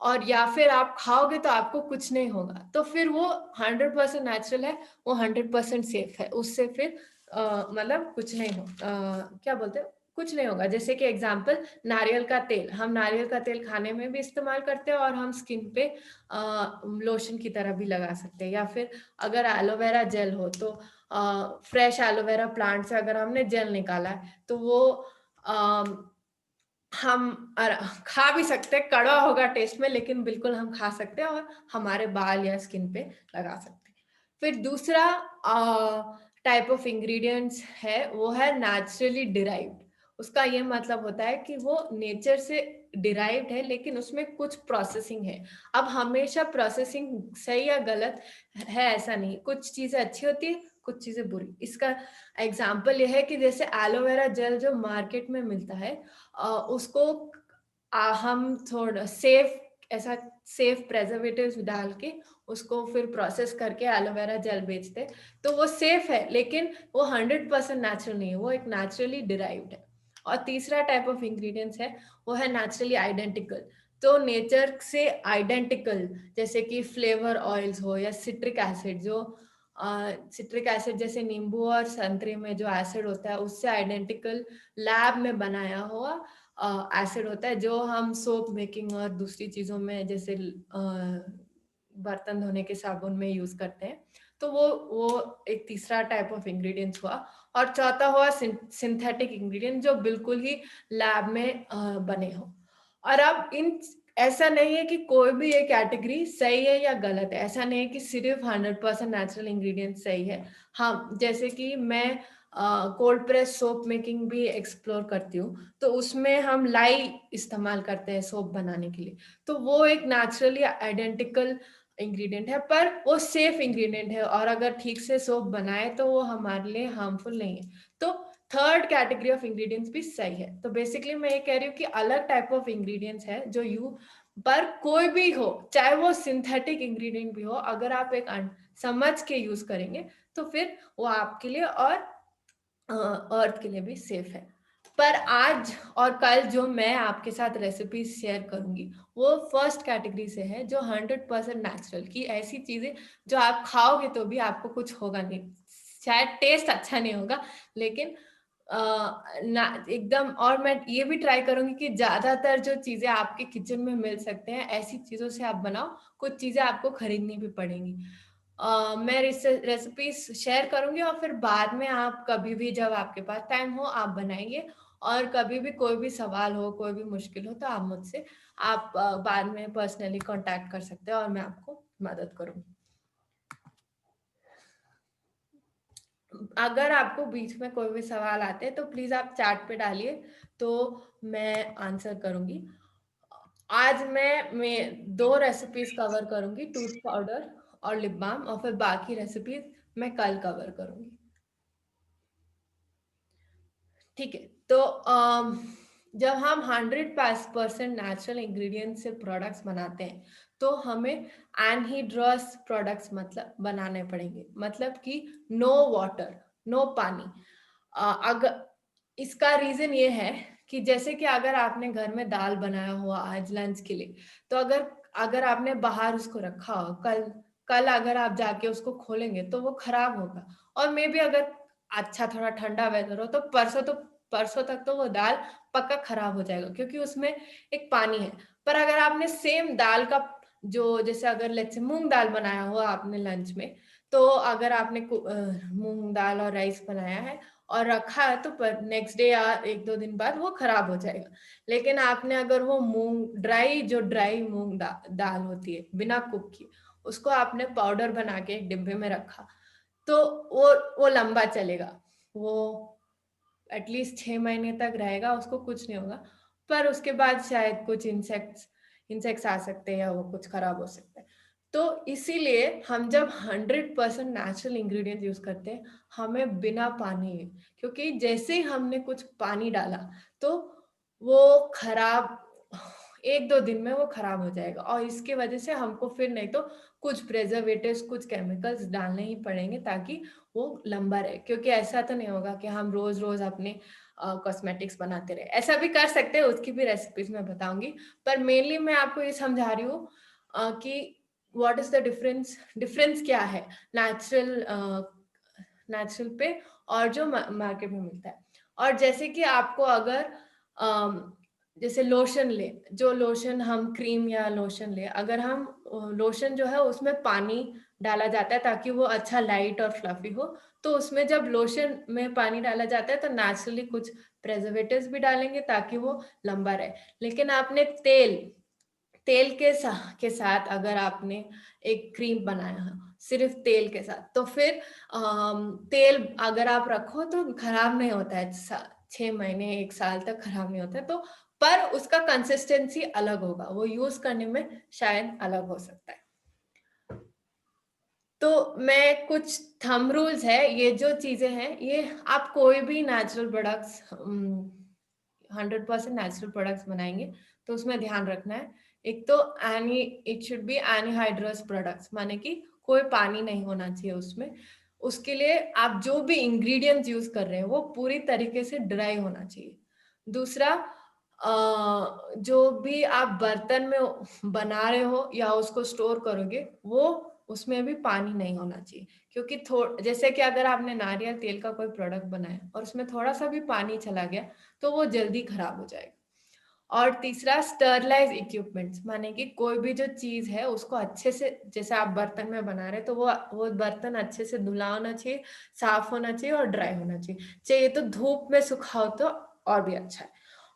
और या फिर आप खाओगे तो आपको कुछ नहीं होगा, तो फिर वो 100% नेचुरल है, वो 100% सेफ है। उससे फिर मतलब कुछ नहीं हो, क्या बोलते हैं, कुछ नहीं होगा। जैसे कि एग्जांपल, नारियल का तेल, हम नारियल का तेल खाने में भी इस्तेमाल करते हैं और हम स्किन पे लोशन की तरह भी लगा सकते हैं। या फिर अगर एलोवेरा जेल हो, तो फ्रेश एलोवेरा प्लांट से अगर हमने जेल निकाला है तो वो हम खा भी सकते हैं। कड़वा होगा टेस्ट में, लेकिन बिल्कुल हम खा सकते हैं और हमारे बाल या स्किन पे लगा सकते हैं। फिर दूसरा टाइप ऑफ इंग्रेडिएंट्स है वो है नेचुरली डिराइव्ड। उसका ये मतलब होता है कि वो नेचर से डिराइव्ड है, लेकिन उसमें कुछ प्रोसेसिंग है। अब हमेशा प्रोसेसिंग सही या गलत है ऐसा नहीं, कुछ चीजें अच्छी होती है, कुछ चीजें बुरी। इसका एग्जाम्पल यह है कि जैसे एलोवेरा जेल जो मार्केट में मिलता है, उसको हम थोड़ा सेफ प्रेजर्वेटिव्स डाल के उसको फिर प्रोसेस करके एलोवेरा जेल बेचते, तो वो सेफ है, लेकिन वो 100% नेचुरल नहीं है, वो एक नेचुरली डिराइव्ड है। और तीसरा टाइप ऑफ इंग्रेडिएंट्स है वो है नेचुरली आइडेंटिकल। तो नेचर से आइडेंटिकल, जैसे कि फ्लेवर ऑयल्स हो या सिट्रिक एसिड, जो सिट्रिक एसिड जैसे नींबू और संतरे में जो एसिड होता है उससे आइडेंटिकल लैब में बनाया हुआ एसिड होता है, जो हम सोप मेकिंग और दूसरी चीजों में, जैसे बर्तन धोने के साबुन में यूज करते हैं। तो वो एक तीसरा टाइप ऑफ इंग्रेडिएंट्स हुआ। और चौथा हुआ सिंथेटिक इंग्रेडिएंट, जो बिल्कुल ही लैब में बने हो। और अब ऐसा नहीं है कि कोई भी एक कैटेगरी सही है या गलत है, ऐसा नहीं है कि सिर्फ 100% नेचुरल इंग्रेडिएंट सही है। हाँ, जैसे कि मैं कोल्ड प्रेस सोप मेकिंग भी एक्सप्लोर करती हूँ, तो उसमें हम लाई इस्तेमाल करते हैं सोप बनाने के लिए, तो वो एक नेचुरली आइडेंटिकल इंग्रेडिएंट है, पर वो सेफ इंग्रेडिएंट है, और अगर ठीक से सोप बनाए तो वो हमारे लिए हार्मफुल नहीं है। तो थर्ड कैटेगरी ऑफ इंग्रेडिएंट्स भी सही है। तो बेसिकली मैं ये कह रही हूँ कि अलग टाइप ऑफ इंग्रेडिएंट्स है जो पर कोई भी हो, चाहे वो सिंथेटिक इंग्रेडिएंट भी हो, अगर आप एक समझ के यूज करेंगे तो फिर वो आपके लिए और अर्थ के लिए भी सेफ है। पर आज और कल जो मैं आपके साथ रेसिपीज शेयर करूंगी वो फर्स्ट कैटेगरी से है, जो 100% नेचुरल की ऐसी चीजें जो आप खाओगे तो भी आपको कुछ होगा नहीं, शायद टेस्ट अच्छा नहीं होगा, लेकिन ना एकदम। और मैं ये भी ट्राई करूंगी कि ज्यादातर जो चीजें आपके किचन में मिल सकते हैं ऐसी चीजों से आप बनाओ, कुछ चीजें आपको खरीदनी भी पड़ेंगी। मैं रेसिपीज शेयर करूंगी और फिर बाद में आप कभी भी जब आपके पास टाइम हो आप बनाइए, और कभी भी कोई भी सवाल हो, कोई भी मुश्किल हो तो आप मुझसे बाद में पर्सनली कांटेक्ट कर सकते हैं और मैं आपको मदद करूंगी। अगर आपको बीच में कोई भी सवाल आते हैं तो प्लीज आप चैट पे डालिए, तो मैं आंसर करूंगी। आज मैं 2 रेसिपीज कवर करूंगी, टूथ पाउडर और लिप बाम, और फिर बाकी रेसिपीज मैं कल कवर करूंगी। ठीक है, तो जब हम 100% नेचुरल इंग्रेडिएंट से प्रोडक्ट्स बनाते हैं तो हमें एनहीड्रस प्रोडक्ट्स मतलब बनाने पड़ेंगे, मतलब कि नो वाटर, नो पानी। अगर इसका रीजन ये है कि जैसे कि अगर आपने घर में दाल बनाया हुआ आज लंच के लिए, तो अगर आपने बाहर उसको रखा हो, कल अगर आप जाके उसको खोलेंगे तो वो खराब होगा। और मे भी अगर अच्छा थोड़ा ठंडा वेदर हो तो परसों तक तो वो दाल पक्का खराब हो जाएगा, क्योंकि उसमें एक पानी है। पर अगर आपने सेम दाल का जो, जैसे अगर लेट्स से मूंग दाल बनाया हुआ आपने लंच में, तो अगर आपने मूंग दाल और राइस बनाया है और रखा है तो नेक्स्ट डे या 1-2 दिन बाद वो खराब हो जाएगा। लेकिन आपने अगर वो ड्राई मूंग दाल होती है बिना कुक की, उसको आपने पाउडर बना के एक डिब्बे में रखा, तो वो लंबा चलेगा, वो एटलीस्ट 6 महीने तक रहेगा, उसको कुछ नहीं होगा। पर उसके बाद शायद कुछ इंसेक्ट्स आ सकते हैं या वो कुछ खराब हो सकता है। तो इसीलिए हम जब 100% नेचुरल इंग्रेडिएंट यूज करते हैं, हमें बिना पानी, क्योंकि जैसे ही हमने कुछ पानी डाला तो वो खराब 1-2 दिन में वो खराब हो जाएगा, और इसके वजह से हमको फिर नहीं तो कुछ प्रिजर्वेटिव्स, कुछ केमिकल्स डालने ही पड़ेंगे ताकि वो लंबा रहे। क्योंकि ऐसा तो नहीं होगा कि हम रोज रोज अपने कॉस्मेटिक्स बनाते रहे, ऐसा भी कर सकते हैं, उसकी भी रेसिपीज मैं बताऊंगी। पर मेनली मैं आपको ये समझा रही हूँ कि व्हाट इज द डिफरेंस क्या है नेचुरल पे और जो मार्केट में मिलता है। और जैसे कि आपको अगर जैसे लोशन हम क्रीम या लोशन ले, अगर हम लोशन जो है उसमें पानी डाला जाता है ताकि वो अच्छा लाइट और फ्लफी हो, तो उसमें जब लोशन में पानी डाला जाता है तो नेचुरली कुछ प्रेजर्वेटिव्स भी डालेंगे ताकि वो लंबा रहे। लेकिन आपने तेल के साथ अगर आपने एक क्रीम बनाया है सिर्फ तेल के साथ, तो फिर तेल अगर आप रखो तो खराब नहीं होता है, 6 महीने 1 साल तक खराब नहीं होता है। तो पर उसका कंसिस्टेंसी अलग होगा, वो यूज करने में शायद अलग हो सकता है। तो मैं कुछ थंब रूल्स है, ये जो चीजें हैं ये आप कोई भी नेचुरल प्रोडक्ट्स 100% नेचुरल प्रोडक्ट्स बनाएंगे तो उसमें ध्यान रखना है, एक तो it should be anhydrous products, माने कि कोई पानी नहीं होना चाहिए उसमें। उसके लिए आप जो भी इंग्रेडिएंट्स यूज कर रहे हैं वो पूरी तरीके से ड्राई होना चाहिए। दूसरा, जो भी आप बर्तन में बना रहे हो या उसको स्टोर करोगे वो उसमें भी पानी नहीं होना चाहिए, क्योंकि जैसे कि अगर आपने नारियल तेल का कोई प्रोडक्ट बनाया और उसमें थोड़ा सा भी पानी चला गया तो वो जल्दी खराब हो जाएगा। और तीसरा, स्टरलाइज इक्विपमेंट्स, माने कि कोई भी जो चीज है उसको अच्छे से, जैसे आप बर्तन में बना रहे तो वो बर्तन अच्छे से धुला होना चाहिए, साफ होना चाहिए और ड्राई होना चाहिए तो धूप में सुखाओ तो और भी अच्छा है।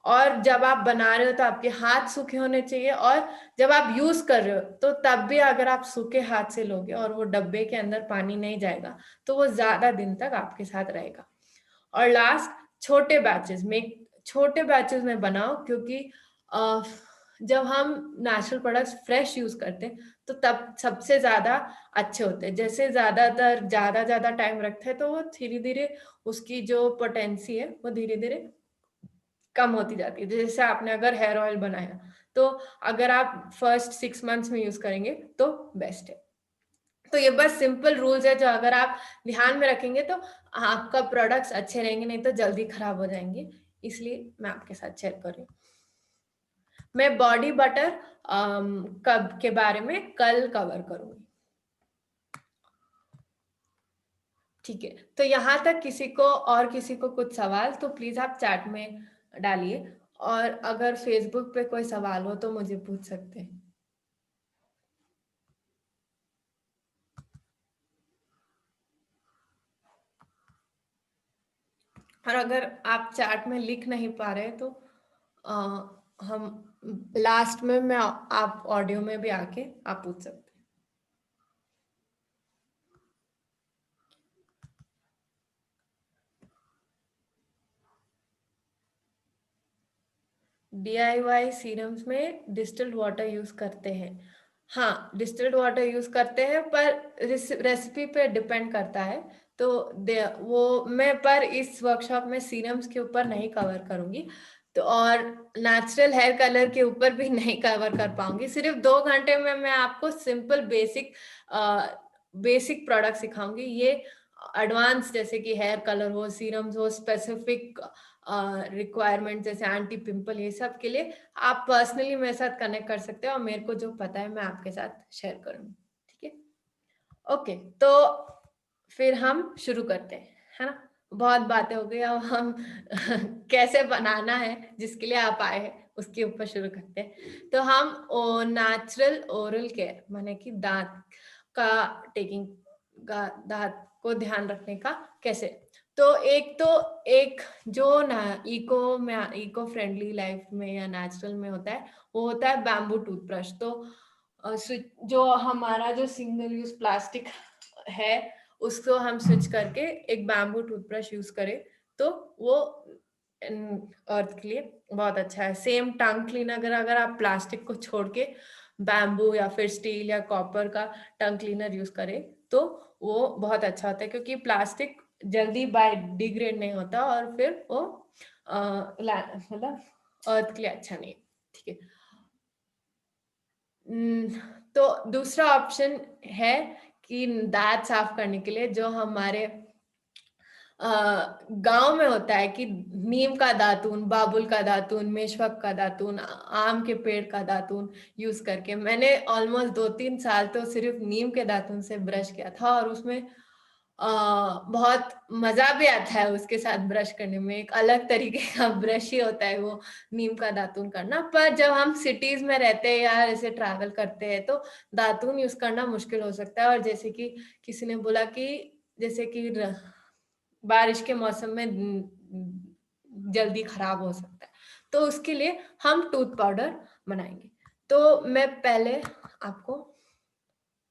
और जब आप बना रहे हो तो आपके हाथ सूखे होने चाहिए, और जब आप यूज कर रहे हो तो तब भी अगर आप सूखे हाथ से लोगे और वो डब्बे के अंदर पानी नहीं जाएगा तो वो ज्यादा दिन तक आपके साथ रहेगा। और लास्ट, छोटे बैचेस में बनाओ, क्योंकि जब हम नेचुरल प्रोडक्ट्स फ्रेश यूज करते हैं तो तब सबसे ज्यादा अच्छे होते हैं। जैसे ज्यादा टाइम रखते हैं तो वो धीरे धीरे उसकी जो पोटेंसी है वो धीरे धीरे कम होती जाती है। जैसे आपने अगर हेयर ऑयल बनाया तो अगर आप फर्स्ट 6 मंथ्स में यूज करेंगे तो बेस्ट है। तो ये बस सिंपल रूल्स है जो अगर आप ध्यान में रखेंगे तो आपका प्रोडक्ट्स अच्छे रहेंगे, नहीं तो जल्दी खराब हो जाएंगे। इसलिए मैं आपके साथ शेयर कर रही हूँ। मैं बॉडी बटर कब के बारे में कल कवर करूंगी। ठीक है, तो यहाँ तक किसी को कुछ सवाल तो प्लीज आप चैट में डालिए, और अगर फेसबुक पे कोई सवाल हो तो मुझे पूछ सकते हैं। और अगर आप चैट में लिख नहीं पा रहे तो हम लास्ट में मैं आप ऑडियो में भी आके आप पूछ सकते हैं। DIY सीरम्स में डिस्टिल्ड वाटर यूज करते हैं। हाँ, डिस्टिल्ड वाटर यूज करते हैं, पर रेसिपी पे डिपेंड करता है। तो वो मैं पर इस वर्कशॉप में सीरम्स के ऊपर नहीं कवर करूंगी, तो और नेचुरल हेयर कलर के ऊपर भी नहीं कवर कर पाऊंगी। सिर्फ 2 घंटे में मैं आपको सिंपल बेसिक प्रोडक्ट सिखाऊंगी। ये एडवांस जैसे कि हेयर कलर हो, सीरम्स हो, स्पेसिफिक रिक्वायरमेंट जैसे एंटी पिंपल, ये सब के लिए आप पर्सनली मेरे साथ कनेक्ट कर सकते हो, और मेरे को जो पता है मैं आपके साथ शेयर करूंगी। ठीक है, ओके, तो फिर हम शुरू करते हैं, है ना। बहुत बातें हो गई, अब हम कैसे बनाना है जिसके लिए आप आए हैं उसके ऊपर शुरू करते हैं। तो हम नेचुरल ओरल केयर माने कि दांत का टेकिंग दांत को ध्यान रखने का कैसे। तो एक जो ना इको फ्रेंडली लाइफ में या नेचुरल में होता है वो होता है बैम्बू टूथब्रश। तो जो हमारा जो सिंगल यूज प्लास्टिक है उसको हम स्विच करके एक बैम्बू टूथब्रश यूज करें तो वो अर्थ के लिए बहुत अच्छा है। सेम टंग क्लीनर अगर आप प्लास्टिक को छोड़ के बैम्बू या फिर स्टील या कॉपर का टंग क्लीनर यूज करें तो वो बहुत अच्छा होता है, क्योंकि प्लास्टिक जल्दी डिग्रेड नहीं होता और फिर वो मतलब अर्थ के लिए अच्छा नहीं। ठीक है, तो दूसरा ऑप्शन है कि दांत साफ करने के लिए जो हमारे गांव में होता है कि नीम का दातून, बाबुल का दातून, मेशवक का दातून, आम के पेड़ का दातून यूज करके मैंने ऑलमोस्ट 2-3 साल तो सिर्फ नीम के दातून से ब्रश किया था, और उसमें बहुत मजा भी आता है उसके साथ ब्रश करने में। एक अलग तरीके का ब्रश ही होता है वो नीम का दातून करना। पर जब हम सिटीज में रहते हैं या ऐसे ट्रैवल करते हैं तो दातून यूज करना मुश्किल हो सकता है। और जैसे कि किसी ने बोला कि जैसे कि बारिश के मौसम में जल्दी खराब हो सकता है, तो उसके लिए हम टूथ पाउडर बनाएंगे। तो मैं पहले आपको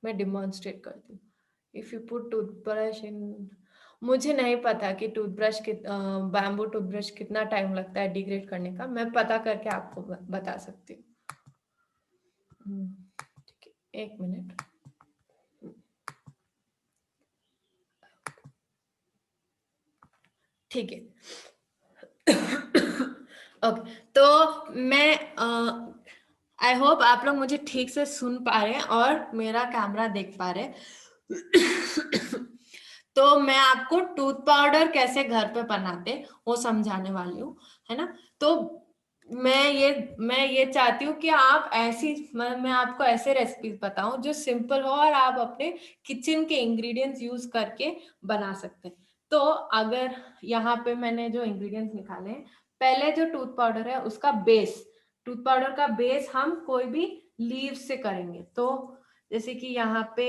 मैं डिमॉन्स्ट्रेट करती हूँ। इफ यू पुट टूथब्रश इन, मुझे नहीं पता कि बैम्बू टूथब्रश कितना टाइम लगता है डिग्रेड करने का, मैं पता करके आपको बता सकती हूँ। ठीक है, 1 मिनट। ठीक है, ओके, तो मैं आई होप आप लोग मुझे ठीक से सुन पा रहे हैं और मेरा कैमरा देख पा रहे हैं। तो मैं आपको टूथ पाउडर कैसे घर पे बनाते वो समझाने वाली हूँ, है ना। तो मैं ये चाहती हूँ कि आप मैं आपको ऐसे रेसिपीज बताऊं जो सिंपल हो और आप अपने किचन के इंग्रेडिएंट्स यूज करके बना सकते हैं। तो अगर यहाँ पे मैंने जो इंग्रेडिएंट्स निकाले हैं, पहले जो टूथ पाउडर है उसका टूथ पाउडर का बेस हम कोई भी लीव्स से करेंगे। तो जैसे कि यहाँ पे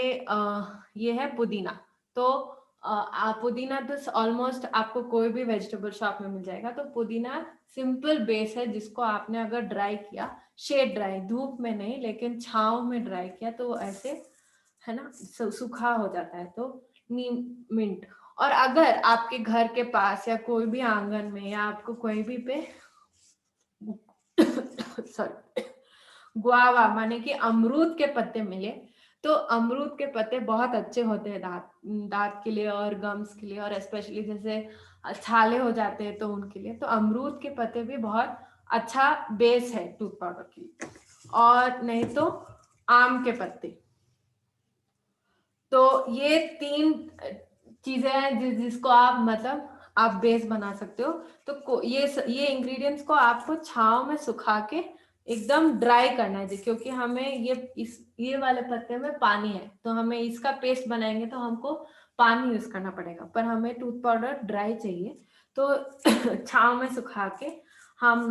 ये है पुदीना, तो पुदीना तो ऑलमोस्ट आपको कोई भी वेजिटेबल शॉप में मिल जाएगा। तो पुदीना सिंपल बेस है जिसको आपने अगर ड्राई किया, शेड ड्राई, धूप में नहीं लेकिन छांव में ड्राई किया तो ऐसे है ना सूखा हो जाता है। तो नीम, मिंट, और अगर आपके घर के पास या कोई भी आंगन में या आपको कोई भी पे सॉरी गुआवा माने कि अमरूद के पत्ते मिले तो अमरूद के पत्ते बहुत अच्छे होते हैं दांत के लिए और गम्स के लिए, और स्पेशली जैसे छाले हो जाते हैं तो उनके लिए। तो अमरूद के पत्ते भी बहुत अच्छा बेस है टूथ पाउडर के लिए। और नहीं तो आम के पत्ते। तो ये 3 चीजें हैं जिसको आप मतलब आप बेस बना सकते हो। तो ये इंग्रेडिएंट्स को आपको छांव में सुखा के एकदम ड्राई करना है, क्योंकि हमें ये वाले पत्ते में पानी है, तो हमें इसका पेस्ट बनाएंगे तो हमको पानी यूज करना पड़ेगा, पर हमें टूथ पाउडर ड्राई चाहिए। तो छांव में सुखा के हम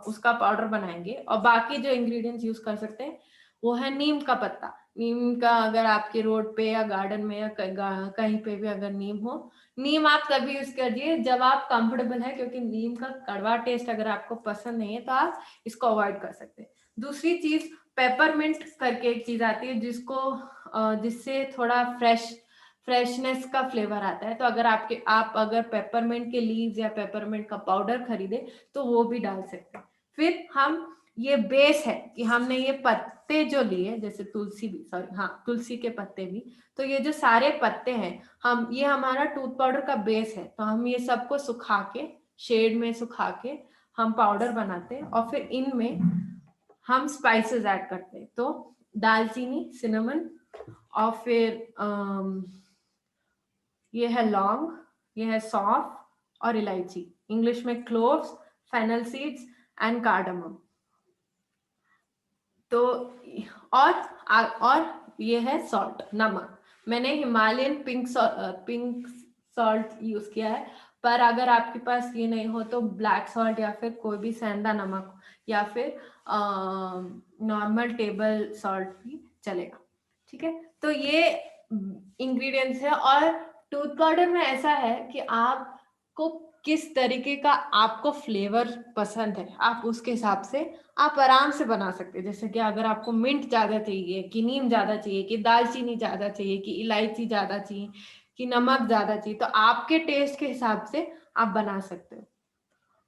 उसका पाउडर बनाएंगे। और बाकी जो इंग्रेडिएंट्स यूज कर सकते हैं वो है नीम का पत्ता। नीम का अगर आपके रोड पे या गार्डन में या कहीं पे भी अगर नीम हो, नीम आप तभी यूज करिए जब आप कंफर्टेबल है, क्योंकि नीम का कड़वा टेस्ट अगर आपको पसंद नहीं है तो आप इसको अवॉइड कर सकते हैं। दूसरी चीज पेपरमिंट करके एक चीज आती है जिससे थोड़ा फ्रेशनेस का फ्लेवर आता है। तो अगर आप अगर पेपरमिंट के लीव्स या पेपरमिंट का पाउडर खरीदे तो वो भी डाल सकते हैं। फिर हम ये बेस है कि हमने ये पत्ते जो लिए, जैसे तुलसी के पत्ते भी, तो ये जो सारे पत्ते हैं ये हमारा टूथ पाउडर का बेस है। तो हम ये सबको सुखा के शेड में सुखा के हम पाउडर बनाते हैं और फिर इनमें हम स्पाइसेस ऐड करते हैं। तो दालचीनी, सिनेमन, और फिर ये है लौंग, ये है सौंफ और इलायची, इंग्लिश में cloves, fennel seeds and cardamom. तो और ये है सॉल्ट, नमक। मैंने हिमालयन पिंक सॉल्ट यूज किया है, पर अगर आपके पास ये नहीं हो तो ब्लैक सॉल्ट या फिर कोई भी सेंधा नमक या फिर नॉर्मल टेबल सॉल्ट भी चलेगा। ठीक है, तो ये इंग्रेडिएंट्स है। और टूथ पाउडर में ऐसा है कि आपको किस तरीके का आपको फ्लेवर पसंद है, आप उसके हिसाब से आप आराम से बना सकते हैं। जैसे कि अगर आपको मिंट ज्यादा चाहिए, कि नीम ज्यादा चाहिए, कि दालचीनी ज्यादा चाहिए, कि इलायची ज्यादा चाहिए, कि नमक ज्यादा चाहिए, तो आपके टेस्ट के हिसाब से आप बना सकते हो।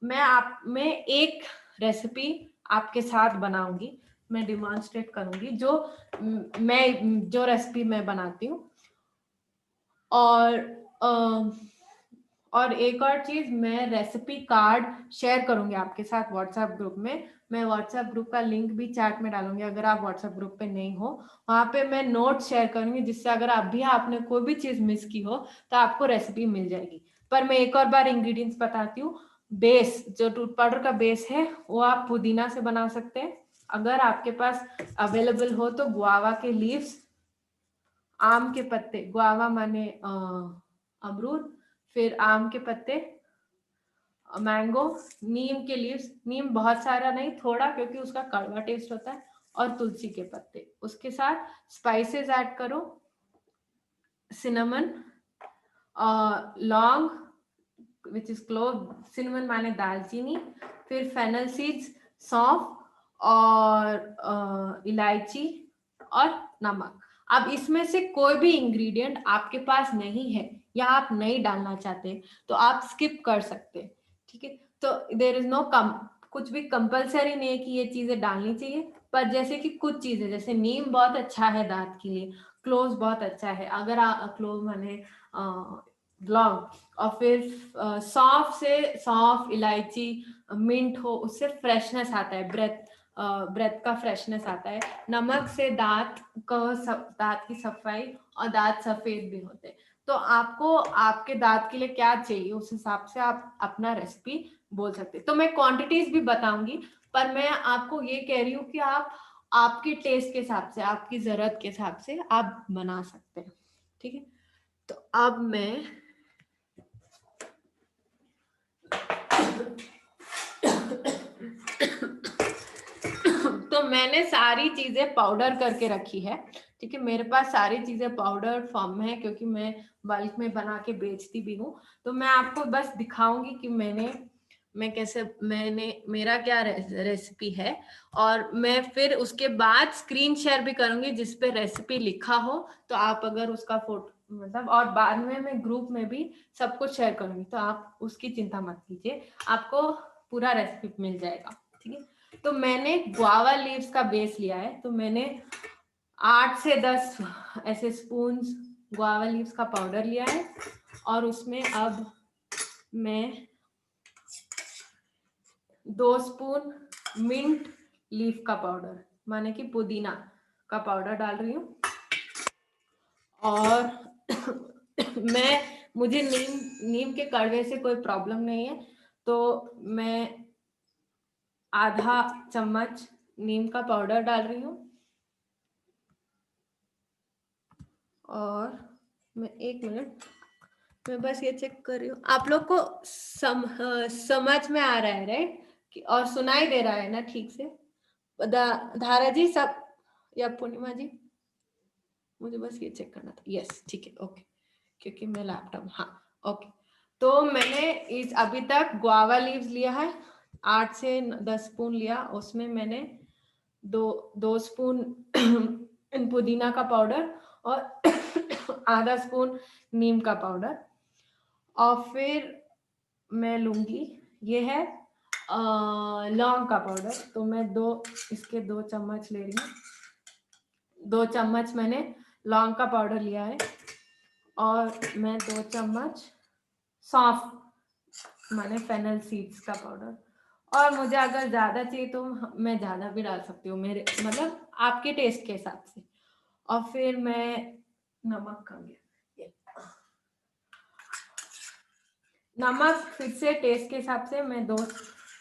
मैं एक रेसिपी आपके साथ बनाऊंगी, मैं डिमॉन्स्ट्रेट करूंगी जो रेसिपी मैं बनाती हूँ। और एक और चीज, मैं रेसिपी कार्ड शेयर करूंगी आपके साथ व्हाट्सएप ग्रुप में। मैं व्हाट्सएप ग्रुप का लिंक भी चैट में डालूंगी, अगर आप व्हाट्सएप ग्रुप पे नहीं हो वहां पे मैं नोट शेयर करूंगी, जिससे अगर आपने कोई भी चीज मिस की हो तो आपको रेसिपी मिल जाएगी। पर मैं एक और बार इंग्रेडिएंट्स बताती हूँ। बेस, जो टूथ पाउडर का बेस है वो आप पुदीना से बना सकते हैं। अगर आपके पास अवेलेबल हो तो गुआवा के लीव्स, आम के पत्ते, गुआवा माने अमरूद, फिर आम के पत्ते, मैंगो, नीम के लीव्स, नीम बहुत सारा नहीं, थोड़ा, क्योंकि उसका कड़वा टेस्ट होता है, और तुलसी के पत्ते। उसके साथ स्पाइसेस ऐड करो, सिनेमन, लौंग विच इज क्लोव, सिनेमन माने दालचीनी, फिर फेनल सीड्स, सौंफ, और इलायची और नमक। अब इसमें से कोई भी इंग्रेडिएंट आपके पास नहीं है या आप नहीं डालना चाहते तो आप स्किप कर सकते हैं। ठीक है, तो देयर इज नो कुछ भी कंपलसरी नहीं है कि ये चीजें डालनी चाहिए। पर जैसे कि कुछ चीजें, जैसे नीम बहुत अच्छा है दांत के लिए, क्लोव्स बहुत अच्छा है, अगर आप क्लोव माने लौंग, और फिर सौंफ, इलायची, मिंट हो, उससे फ्रेशनेस आता है, ब्रेथ का फ्रेशनेस आता है। नमक से दांत की सफाई और दांत सफेद भी होते हैं। तो आपको आपके दांत के लिए क्या चाहिए उस हिसाब से आप अपना रेसिपी बोल सकते हैं। तो मैं क्वांटिटीज भी बताऊंगी, पर मैं आपको ये कह रही हूँ कि आप आपके टेस्ट के हिसाब से, आपकी जरूरत के हिसाब से आप बना सकते हैं। ठीक है, तो अब मैंने सारी चीजें पाउडर करके रखी है, ठीक है। मेरे पास सारी चीजें पाउडर फॉर्म में है क्योंकि मैं बल्क में बना के बेचती भी हूँ। तो मैं आपको बस दिखाऊंगी कि मैंने मेरा क्या रेसिपी है, और मैं फिर उसके बाद स्क्रीन शेयर भी करूंगी जिस पे रेसिपी लिखा हो, तो आप अगर उसका फोटो मतलब, और बाद में मैं ग्रुप में भी सब कुछ शेयर करूंगी, तो आप उसकी चिंता मत कीजिए, आपको पूरा रेसिपी मिल जाएगा, ठीक है। तो मैंने गुआवा लीव्स का बेस लिया है, तो मैंने 8 से 10 ऐसे स्पून गुआवा लीव्स का पाउडर लिया है, और उसमें अब मैं 2 स्पून मिंट लीफ का पाउडर, माने कि पुदीना का पाउडर डाल रही हूँ। और मुझे नीम के कड़वे से कोई प्रॉब्लम नहीं है, तो मैं आधा चम्मच नीम का पाउडर डाल रही हूँ। और मैं 1 मिनट, मैं बस ये चेक कर रही हूँ आप लोग को समझ में आ रहा है, राइट? और सुनाई दे रहा है ना ठीक से? धारा जी सब, या पूर्णिमा जी, मुझे बस ये चेक करना था। यस, ठीक है, ओके, क्योंकि मैं लैपटॉप, हाँ, ओके। तो मैंने अभी तक गुआवा लीव्स लिया है, 8 से 10 स्पून लिया, उसमें मैंने दो स्पून पुदीना का पाउडर और आधा स्पून नीम का पाउडर, और फिर मैं लूंगी, ये है लौंग का पाउडर, तो मैं इसके 2 चम्मच ले रही हूँ। 2 चम्मच मैंने लौंग का पाउडर लिया है, और मैं 2 चम्मच सौंफ माने फेनल सीड्स का पाउडर, और मुझे अगर ज्यादा चाहिए तो मैं ज्यादा भी डाल सकती हूँ, मेरे मतलब आपके टेस्ट के हिसाब से। और फिर मैं नमक कम गया, नमक फिर से टेस्ट के हिसाब से मैं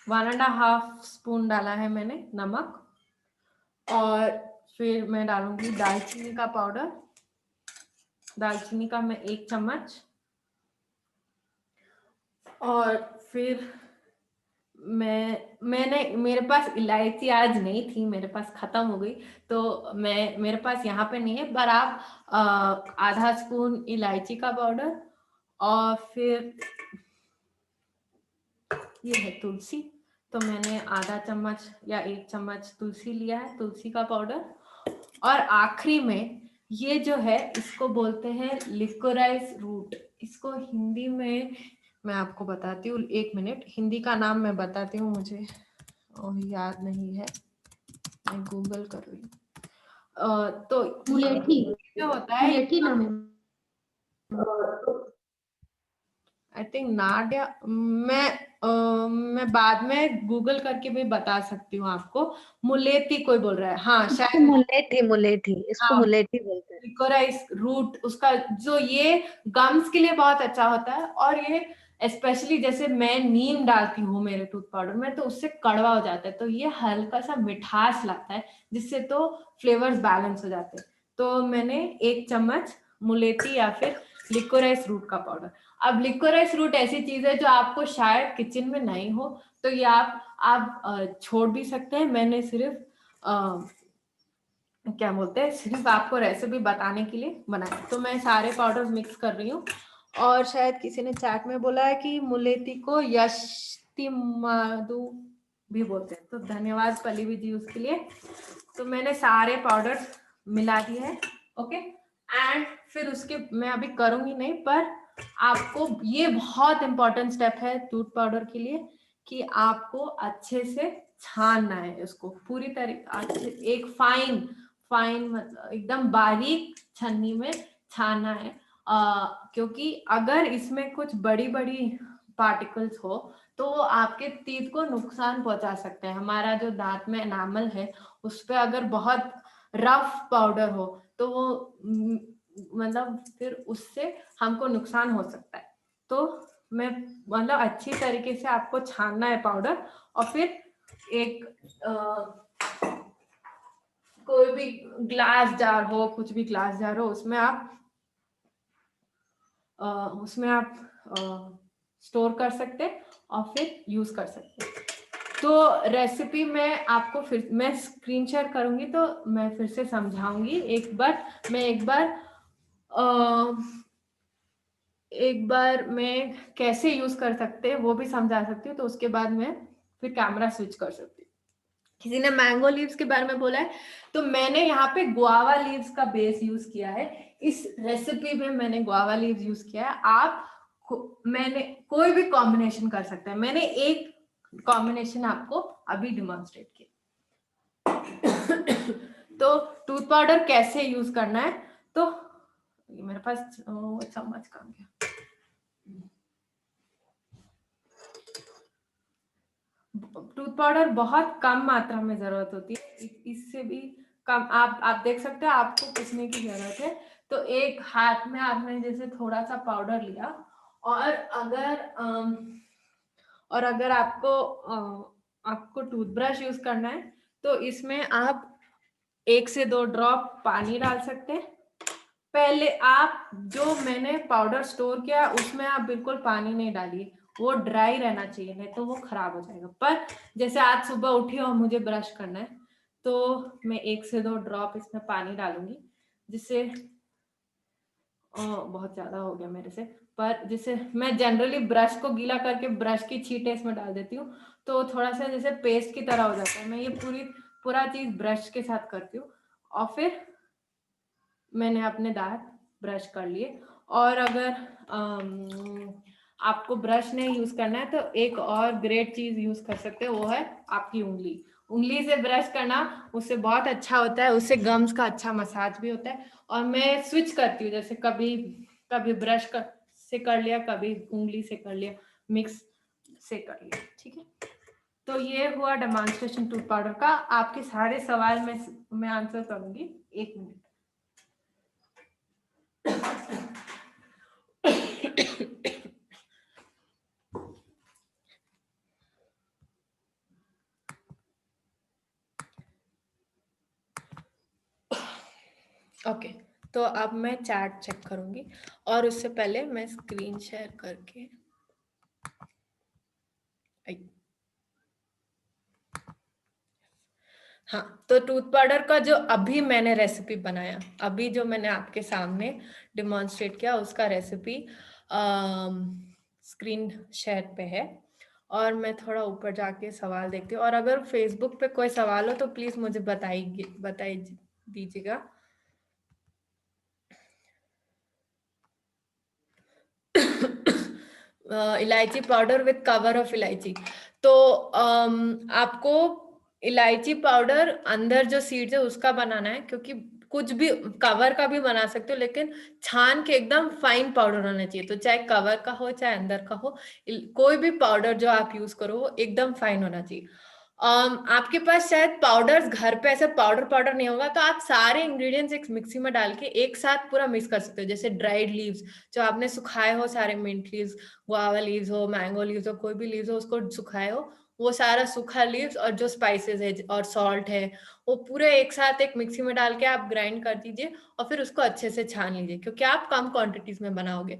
1.5 स्पून डाला है मैंने नमक। और फिर मैं डालूंगी दालचीनी का पाउडर, दालचीनी का मैं 1 चम्मच। और फिर मेरे पास इलायची आज नहीं थी, मेरे पास खत्म हो गई, तो मेरे पास यहाँ पे नहीं है, पर आप आधा स्पून इलायची का पाउडर, और फिर ये है तुलसी, तो मैंने आधा चम्मच या 1 चम्मच तुलसी लिया है, तुलसी का पाउडर। और आखिरी में ये जो है, इसको बोलते हैं लिकोराइस रूट, इसको हिंदी में मैं आपको बताती हूँ, 1 मिनट, हिंदी का नाम मैं बताती हूँ, मुझे याद नहीं है, मैं गूगल कर रही हूँ। तो मुलेठी, क्या होता है, मुलेठी नाम है। आई थिंक नाडिया, मैं बाद में गूगल करके भी बता सकती हूँ आपको। मुलेठी कोई बोल रहा है, हाँ शायद मुलेठी, इसको हाँ, मुलेठी बोलते हैं। लिकोराइस रूट, उसका जो ये गम्स के लिए बहुत अच्छा होता है, और ये स्पेशली जैसे मैं नीम डालती हूँ मेरे टूथ पाउडर में, तो उससे कड़वा हो जाता है, तो ये हल्का सा मिठास लाता है, जिससे तो फ्लेवर्स बैलेंस हो जाते हैं। तो मैंने 1 चम्मच मुलेठी या फिर लिकोराइस रूट का पाउडर। अब लिकोराइस रूट ऐसी चीज है जो आपको शायद किचन में नहीं हो, तो ये आप छोड़ भी सकते हैं। मैंने सिर्फ क्या बोलते हैं, सिर्फ आपको रेसिपी बताने के लिए बनाया। तो मैं सारे पाउडर मिक्स कर रही हूँ, और शायद किसी ने चैट में बोला है कि मुलेठी को यष्टिमादु भी बोलते हैं, तो धन्यवाद पल्लवी जी उसके लिए। तो मैंने सारे पाउडर मिला दिए हैं, ओके। एंड फिर उसके मैं अभी करूंगी नहीं, पर आपको ये बहुत इंपॉर्टेंट स्टेप है टूथ पाउडर के लिए, कि आपको अच्छे से छानना है उसको पूरी तरीके, एक फाइन मतलब एकदम बारीक छन्नी में छानना है, क्योंकि अगर इसमें कुछ बड़ी बड़ी पार्टिकल्स हो तो वो आपके टीथ को नुकसान पहुंचा सकते हैं। हमारा जो दांत में एनामल है उस पर अगर बहुत रफ पाउडर हो तो वो मतलब फिर उससे हमको नुकसान हो सकता है। तो मैं मतलब अच्छी तरीके से आपको छानना है पाउडर, और फिर एक कोई भी ग्लास जार हो, कुछ भी ग्लास जार हो, उसमें आप स्टोर कर सकते हैं और फिर यूज कर सकते हैं। तो रेसिपी मैं आपको फिर मैं स्क्रीन शेयर करूंगी तो मैं फिर से समझाऊंगी एक बार मैं कैसे यूज कर सकते हैं वो भी समझा सकती हूँ, तो उसके बाद मैं फिर कैमरा स्विच कर सकती हूँ। किसी ने मैंगो लीव्स के बारे में बोला है, तो मैंने यहाँ पे गुआवा लीव्स का बेस यूज किया है। इस रेसिपी में मैंने गुआवा लीव्स यूज किया है। मैंने कोई भी कॉम्बिनेशन कर सकते हैं। मैंने एक कॉम्बिनेशन आपको अभी डिमॉन्स्ट्रेट किया। तो टूथ पाउडर कैसे यूज करना है, तो ये मेरे पास चम्मच कहाँ गया। टूथ पाउडर बहुत कम मात्रा में जरूरत होती है, इससे भी कम आप देख सकते हैं, आपको कितने की जरूरत है। तो एक हाथ में आपने जैसे थोड़ा सा पाउडर लिया, और अगर आपको टूथब्रश यूज करना है तो इसमें आप 1 से 2 ड्रॉप पानी डाल सकते हैं। पहले आप जो मैंने पाउडर स्टोर किया उसमें आप बिल्कुल पानी नहीं डालिए, वो ड्राई रहना चाहिए, नहीं तो वो खराब हो जाएगा। पर जैसे आज सुबह उठी और मुझे ब्रश करना है तो मैं 1 से 2 ड्रॉप इसमें पानी डालूंगी, जिससे बहुत ज्यादा हो गया मेरे से, पर जैसे मैं जनरली ब्रश को गीला करके ब्रश की छींटे इसमें डाल देती हूँ, तो थोड़ा सा जैसे पेस्ट की तरह हो जाता है। मैं ये पूरा चीज ब्रश के साथ करती हूँ, और फिर मैंने अपने दांत ब्रश कर लिए। और अगर आपको ब्रश नहीं यूज करना है तो एक और ग्रेट चीज यूज कर सकते हो, वो है आपकी उंगली से ब्रश करना, उससे बहुत अच्छा होता है, उससे गम्स का अच्छा मसाज भी होता है। और मैं स्विच करती हूँ, जैसे कभी से कर लिया, कभी उंगली से कर लिया, मिक्स से कर लिया, ठीक है। तो ये हुआ डेमोन्स्ट्रेशन टूथ पाउडर का। आपके सारे सवाल मैं आंसर करूंगी 1 मिनट। ओके, तो अब मैं चैट चेक करूंगी, और उससे पहले मैं स्क्रीन शेयर करके हाँ, तो टूथ पाउडर का जो अभी मैंने रेसिपी बनाया, अभी जो मैंने आपके सामने डिमॉन्स्ट्रेट किया, उसका रेसिपी स्क्रीन शेयर पे है। और मैं थोड़ा ऊपर जाके सवाल देखती हूँ, और अगर फेसबुक पे कोई सवाल हो तो प्लीज मुझे बताइए दीजिएगा। इलायची पाउडर विद कवर ऑफ इलायची। तो आपको इलायची पाउडर अंदर जो सीड्स है उसका बनाना है, क्योंकि कुछ भी कवर का भी बना सकते हो, लेकिन छान के एकदम फाइन पाउडर होना चाहिए। तो चाहे कवर का हो चाहे अंदर का हो, कोई भी पाउडर जो आप यूज करो वो एकदम फाइन होना चाहिए। आपके पास शायद पाउडर्स घर पे ऐसे पाउडर नहीं होगा, तो आप सारे इंग्रेडिएंट्स एक मिक्सी में डाल के एक साथ पूरा मिक्स कर सकते हो। जैसे ड्राइड लीव्स जो आपने सुखाए हो, सारे मिंट लीव्स, गुआवा लीव्स हो, मैंगो लीव्स हो, कोई भी लीव्स हो, उसको सुखाए हो, वो सारा सूखा लीव्स और जो स्पाइसेस है और सॉल्ट है, वो पूरे एक साथ एक मिक्सी में डाल के आप ग्राइंड कर दीजिए, और फिर उसको अच्छे से छान लीजिए, क्योंकि आप कम क्वांटिटीज में बनाओगे।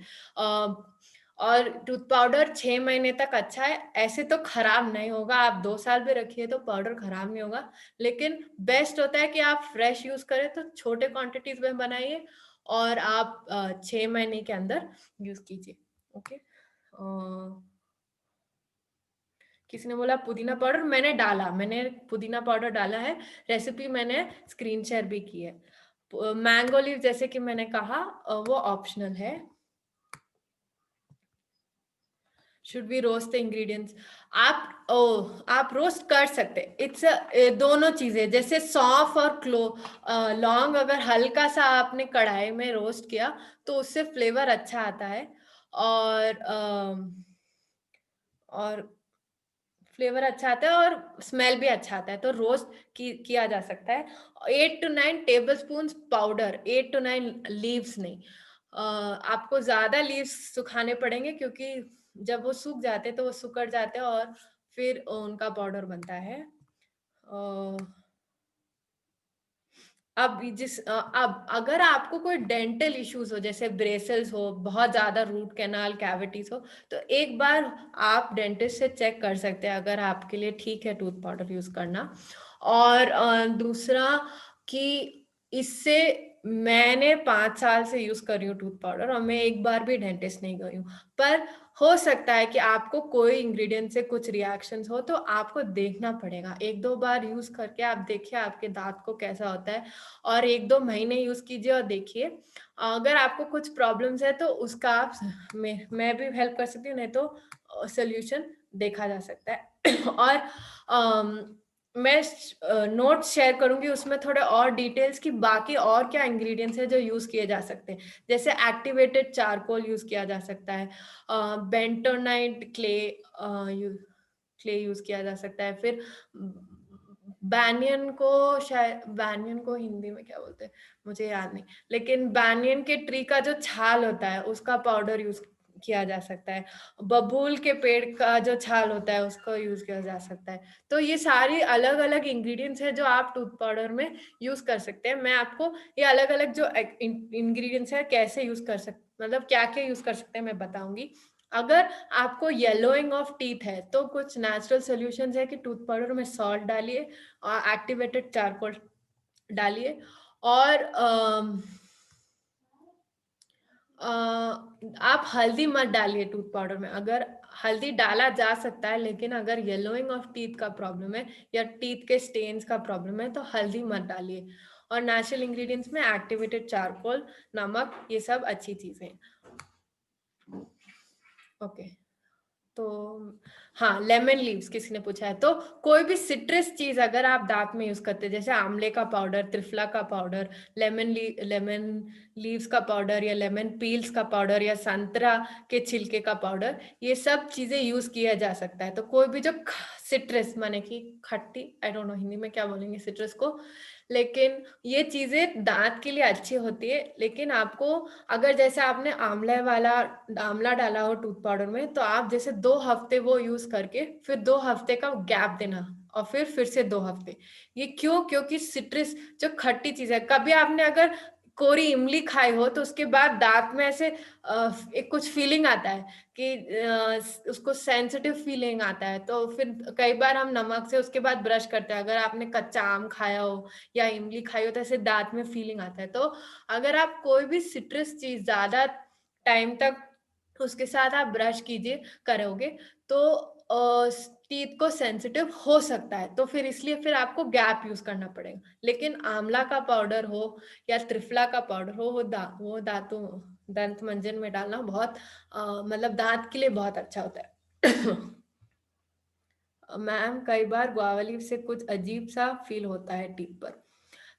और टूथ पाउडर 6 महीने तक अच्छा है, ऐसे तो खराब नहीं होगा। आप 2 साल भी रखिए तो पाउडर खराब नहीं होगा, लेकिन बेस्ट होता है कि आप फ्रेश यूज करें, तो छोटे क्वांटिटीज में बनाइए और आप 6 महीने के अंदर यूज कीजिए। ओके, किसी ने बोला पुदीना पाउडर, मैंने पुदीना पाउडर डाला है, रेसिपी मैंने स्क्रीन शेयर भी की है। मैंगो लीव जैसे कि मैंने कहा वो ऑप्शनल है। Should be roast the ingredients? आप रोस्ट कर सकते हैं। इट्स दोनों चीजें, जैसे सौंफ और लौंग अगर हल्का सा आपने कढ़ाई में रोस्ट किया तो उससे फ्लेवर अच्छा आता है, और फ्लेवर अच्छा आता है और स्मेल भी अच्छा आता है, तो रोस्ट किया जा सकता है। 8 to 9 table spoon powder, 8 to 9 leaves नहीं। आपको ज्यादा लीव्स सुखाने पड़ेंगे, क्योंकि जब वो सूख जाते हैं तो वो सुकड़ जाते हैं और फिर उनका पाउडर बनता है। अब अगर आपको कोई डेंटल इश्यूज हो, जैसे ब्रेसल्स हो, बहुत ज्यादा रूट कैनाल कैविटीज हो, तो एक बार आप डेंटिस्ट से चेक कर सकते हैं अगर आपके लिए ठीक है टूथ पाउडर यूज करना। और दूसरा कि इससे मैंने 5 साल से यूज कर रही हूँ टूथ पाउडर और मैं एक बार भी डेंटिस्ट नहीं गई हूँ। पर हो सकता है कि आपको कोई इंग्रेडिएंट से कुछ रिएक्शंस हो, तो आपको देखना पड़ेगा। 1-2 बार यूज करके आप देखिए आपके दांत को कैसा होता है, और 1-2 महीने यूज कीजिए और देखिए। अगर आपको कुछ प्रॉब्लम्स है तो उसका आप मैं भी हेल्प कर सकती हूँ, नहीं तो सोल्यूशन देखा जा सकता है। और मैं नोट्स शेयर करूंगी उसमें थोड़े और डिटेल्स की बाकी और क्या इंग्रेडिएंट्स है जो यूज किए जा सकते हैं। जैसे एक्टिवेटेड चारकोल यूज किया जा सकता है, बेंटोनाइट क्ले यूज किया जा सकता है, फिर बैनियन को हिंदी में क्या बोलते हैं मुझे याद नहीं, लेकिन बैनियन के ट्री का जो छाल होता है उसका पाउडर यूज किया जा सकता है, बबूल के पेड़ का जो छाल होता है उसको यूज किया जा सकता है। तो ये सारी अलग अलग इंग्रेडिएंट्स है जो आप टूथ पाउडर में यूज कर सकते हैं। मैं आपको ये अलग अलग जो इंग्रेडिएंट्स है कैसे यूज कर सकते, मतलब क्या क्या यूज कर सकते हैं मैं बताऊंगी। अगर आपको येलोइंग ऑफ टीथ है तो कुछ नेचुरल सॉल्यूशंस है कि टूथ पाउडर में सॉल्ट डालिए और एक्टिवेटेड चारकोल डालिए, और आप हल्दी मत डालिए टूथ पाउडर में। अगर हल्दी डाला जा सकता है, लेकिन अगर येलोइंग ऑफ टीथ का प्रॉब्लम है या टीथ के स्टेन्स का प्रॉब्लम है तो हल्दी मत डालिए। और नेचुरल इंग्रेडिएंट्स में एक्टिवेटेड चारकोल, नमक, ये सब अच्छी चीजें हैं। ओके, तो हाँ, लेमन लीव्स किसी ने पूछा है, तो कोई भी सिट्रस चीज अगर आप दांत में यूज करते हैं, जैसे आंवले का पाउडर, त्रिफला का पाउडर, लेमन लीव्स का पाउडर, या लेमन पील्स का पाउडर, या संतरा के छिलके का पाउडर, ये सब चीजें यूज किया जा सकता है। तो कोई भी जो सिट्रस माने कि खट्टी, आई डोंट नो हिंदी में क्या बोलेंगे सिट्रस को, लेकिन ये चीजें दांत के लिए अच्छी होती है। लेकिन आपको अगर जैसे आपने आंवला डाला हो टूथ पाउडर में, तो आप जैसे 2 हफ्ते वो यूज करके फिर 2 हफ्ते का गैप देना, और फिर से 2 हफ्ते। ये क्यों? क्योंकि सिट्रस जो खट्टी चीज है, कभी आपने अगर कोरी इमली खाई हो तो उसके बाद दांत में ऐसे एक कुछ फीलिंग आता है कि उसको सेंसिटिव फीलिंग आता है, तो फिर कई बार हम नमक से उसके बाद ब्रश करते हैं। अगर आपने कच्चा आम खाया हो या इमली खाई हो तो ऐसे दांत में फीलिंग आता है। तो अगर आप कोई भी सिट्रस चीज ज्यादा टाइम तक उसके साथ आप ब्रश करोगे तो टीथ को सेंसिटिव हो सकता है, तो फिर इसलिए फिर आपको गैप यूज करना पड़ेगा। लेकिन आंवला का पाउडर हो या त्रिफला का पाउडर हो, वो दंत मंजन में डालना बहुत मतलब दांत के लिए बहुत अच्छा होता है। मैम, कई बार गुआवा लीफ से कुछ अजीब सा फील होता है टीथ पर,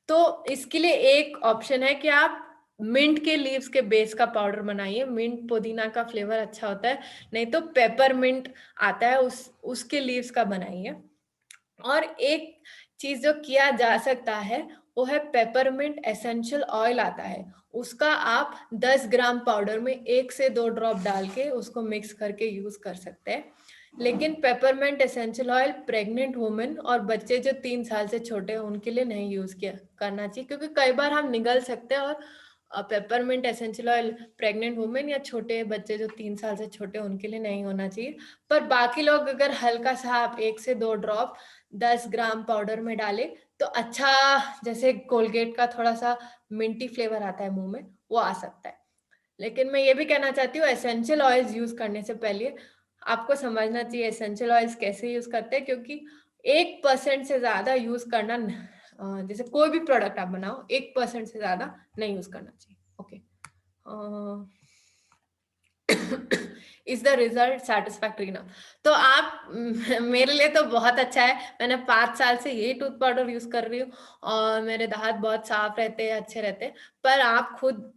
तो इसके लिए एक ऑप्शन है कि आप मिंट के लीव्स के बेस का पाउडर बनाइए। मिंट पुदीना का फ्लेवर अच्छा होता है, नहीं तो पेपरमिंट आता है उसके लीव्स का बनाइए। और एक चीज जो किया जा सकता है वो है पेपरमिंट एसेंशियल ऑयल आता है, उसका आप 10 ग्राम पाउडर में 1 से 2 ड्रॉप डाल के उसको मिक्स करके यूज कर सकते हैं। लेकिन peppermint essential oil pregnant women और बच्चे जो 3 साल से छोटे हैं उनके लिए नहीं यूज करना चाहिए, क्योंकि कई बार हम निगल सकते हैं। और peppermint essential oil pregnant women या छोटे बच्चे जो 3 साल से छोटे हैं उनके लिए नहीं होना चाहिए। पर बाकी लोग अगर हल्का सा आप 1 से 2 ड्रॉप 10 ग्राम पाउडर में डाले तो अच्छा, जैसे कोलगेट का थोड़ा सा मिंटी फ्लेवर आता है मुंह में, वो आ सकता है। लेकिन मैं ये भी कहना चाहती हूँ एसेंशियल ऑयल्स यूज करने से पहले आपको समझना चाहिए एसेंशियल ऑयल्स कैसे यूज करते हैं, क्योंकि 1% से ज्यादा यूज करना, जैसे कोई भी प्रोडक्ट आप बनाओ 1% से ज्यादा नहीं यूज करना चाहिए। Okay, is the result satisfactory ना? तो आप मेरे लिए तो बहुत अच्छा है। मैंने 5 साल से यही टूथ पाउडर यूज कर रही हूँ और मेरे दांत बहुत साफ रहते हैं, अच्छे रहते हैं। पर आप खुद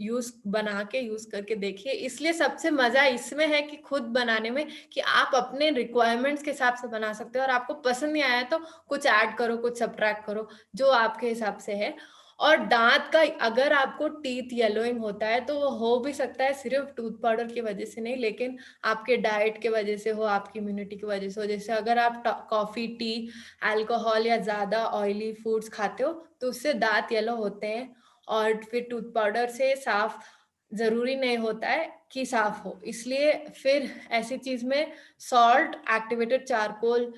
बना के यूज करके देखिए। इसलिए सबसे मजा इसमें है कि खुद बनाने में, कि आप अपने रिक्वायरमेंट्स के हिसाब से बना सकते हो, और आपको पसंद नहीं आया तो कुछ ऐड करो, कुछ सब्ट्रैक्ट करो, जो आपके हिसाब से है। और दांत का अगर आपको टीथ येलोइंग होता है तो वो हो भी सकता है सिर्फ टूथ पाउडर की वजह से नहीं, लेकिन आपके डाइट के वजह से हो, आपकी इम्यूनिटी की वजह से हो। जैसे अगर आप कॉफी, टी, अल्कोहल या ज्यादा ऑयली फूड्स खाते हो तो उससे दांत येलो होते हैं। और फिर टूथ पाउडर से साफ जरूरी नहीं होता है कि साफ हो, इसलिए फिर ऐसी चीज में सॉल्ट, एक्टिवेटेड चारकोल,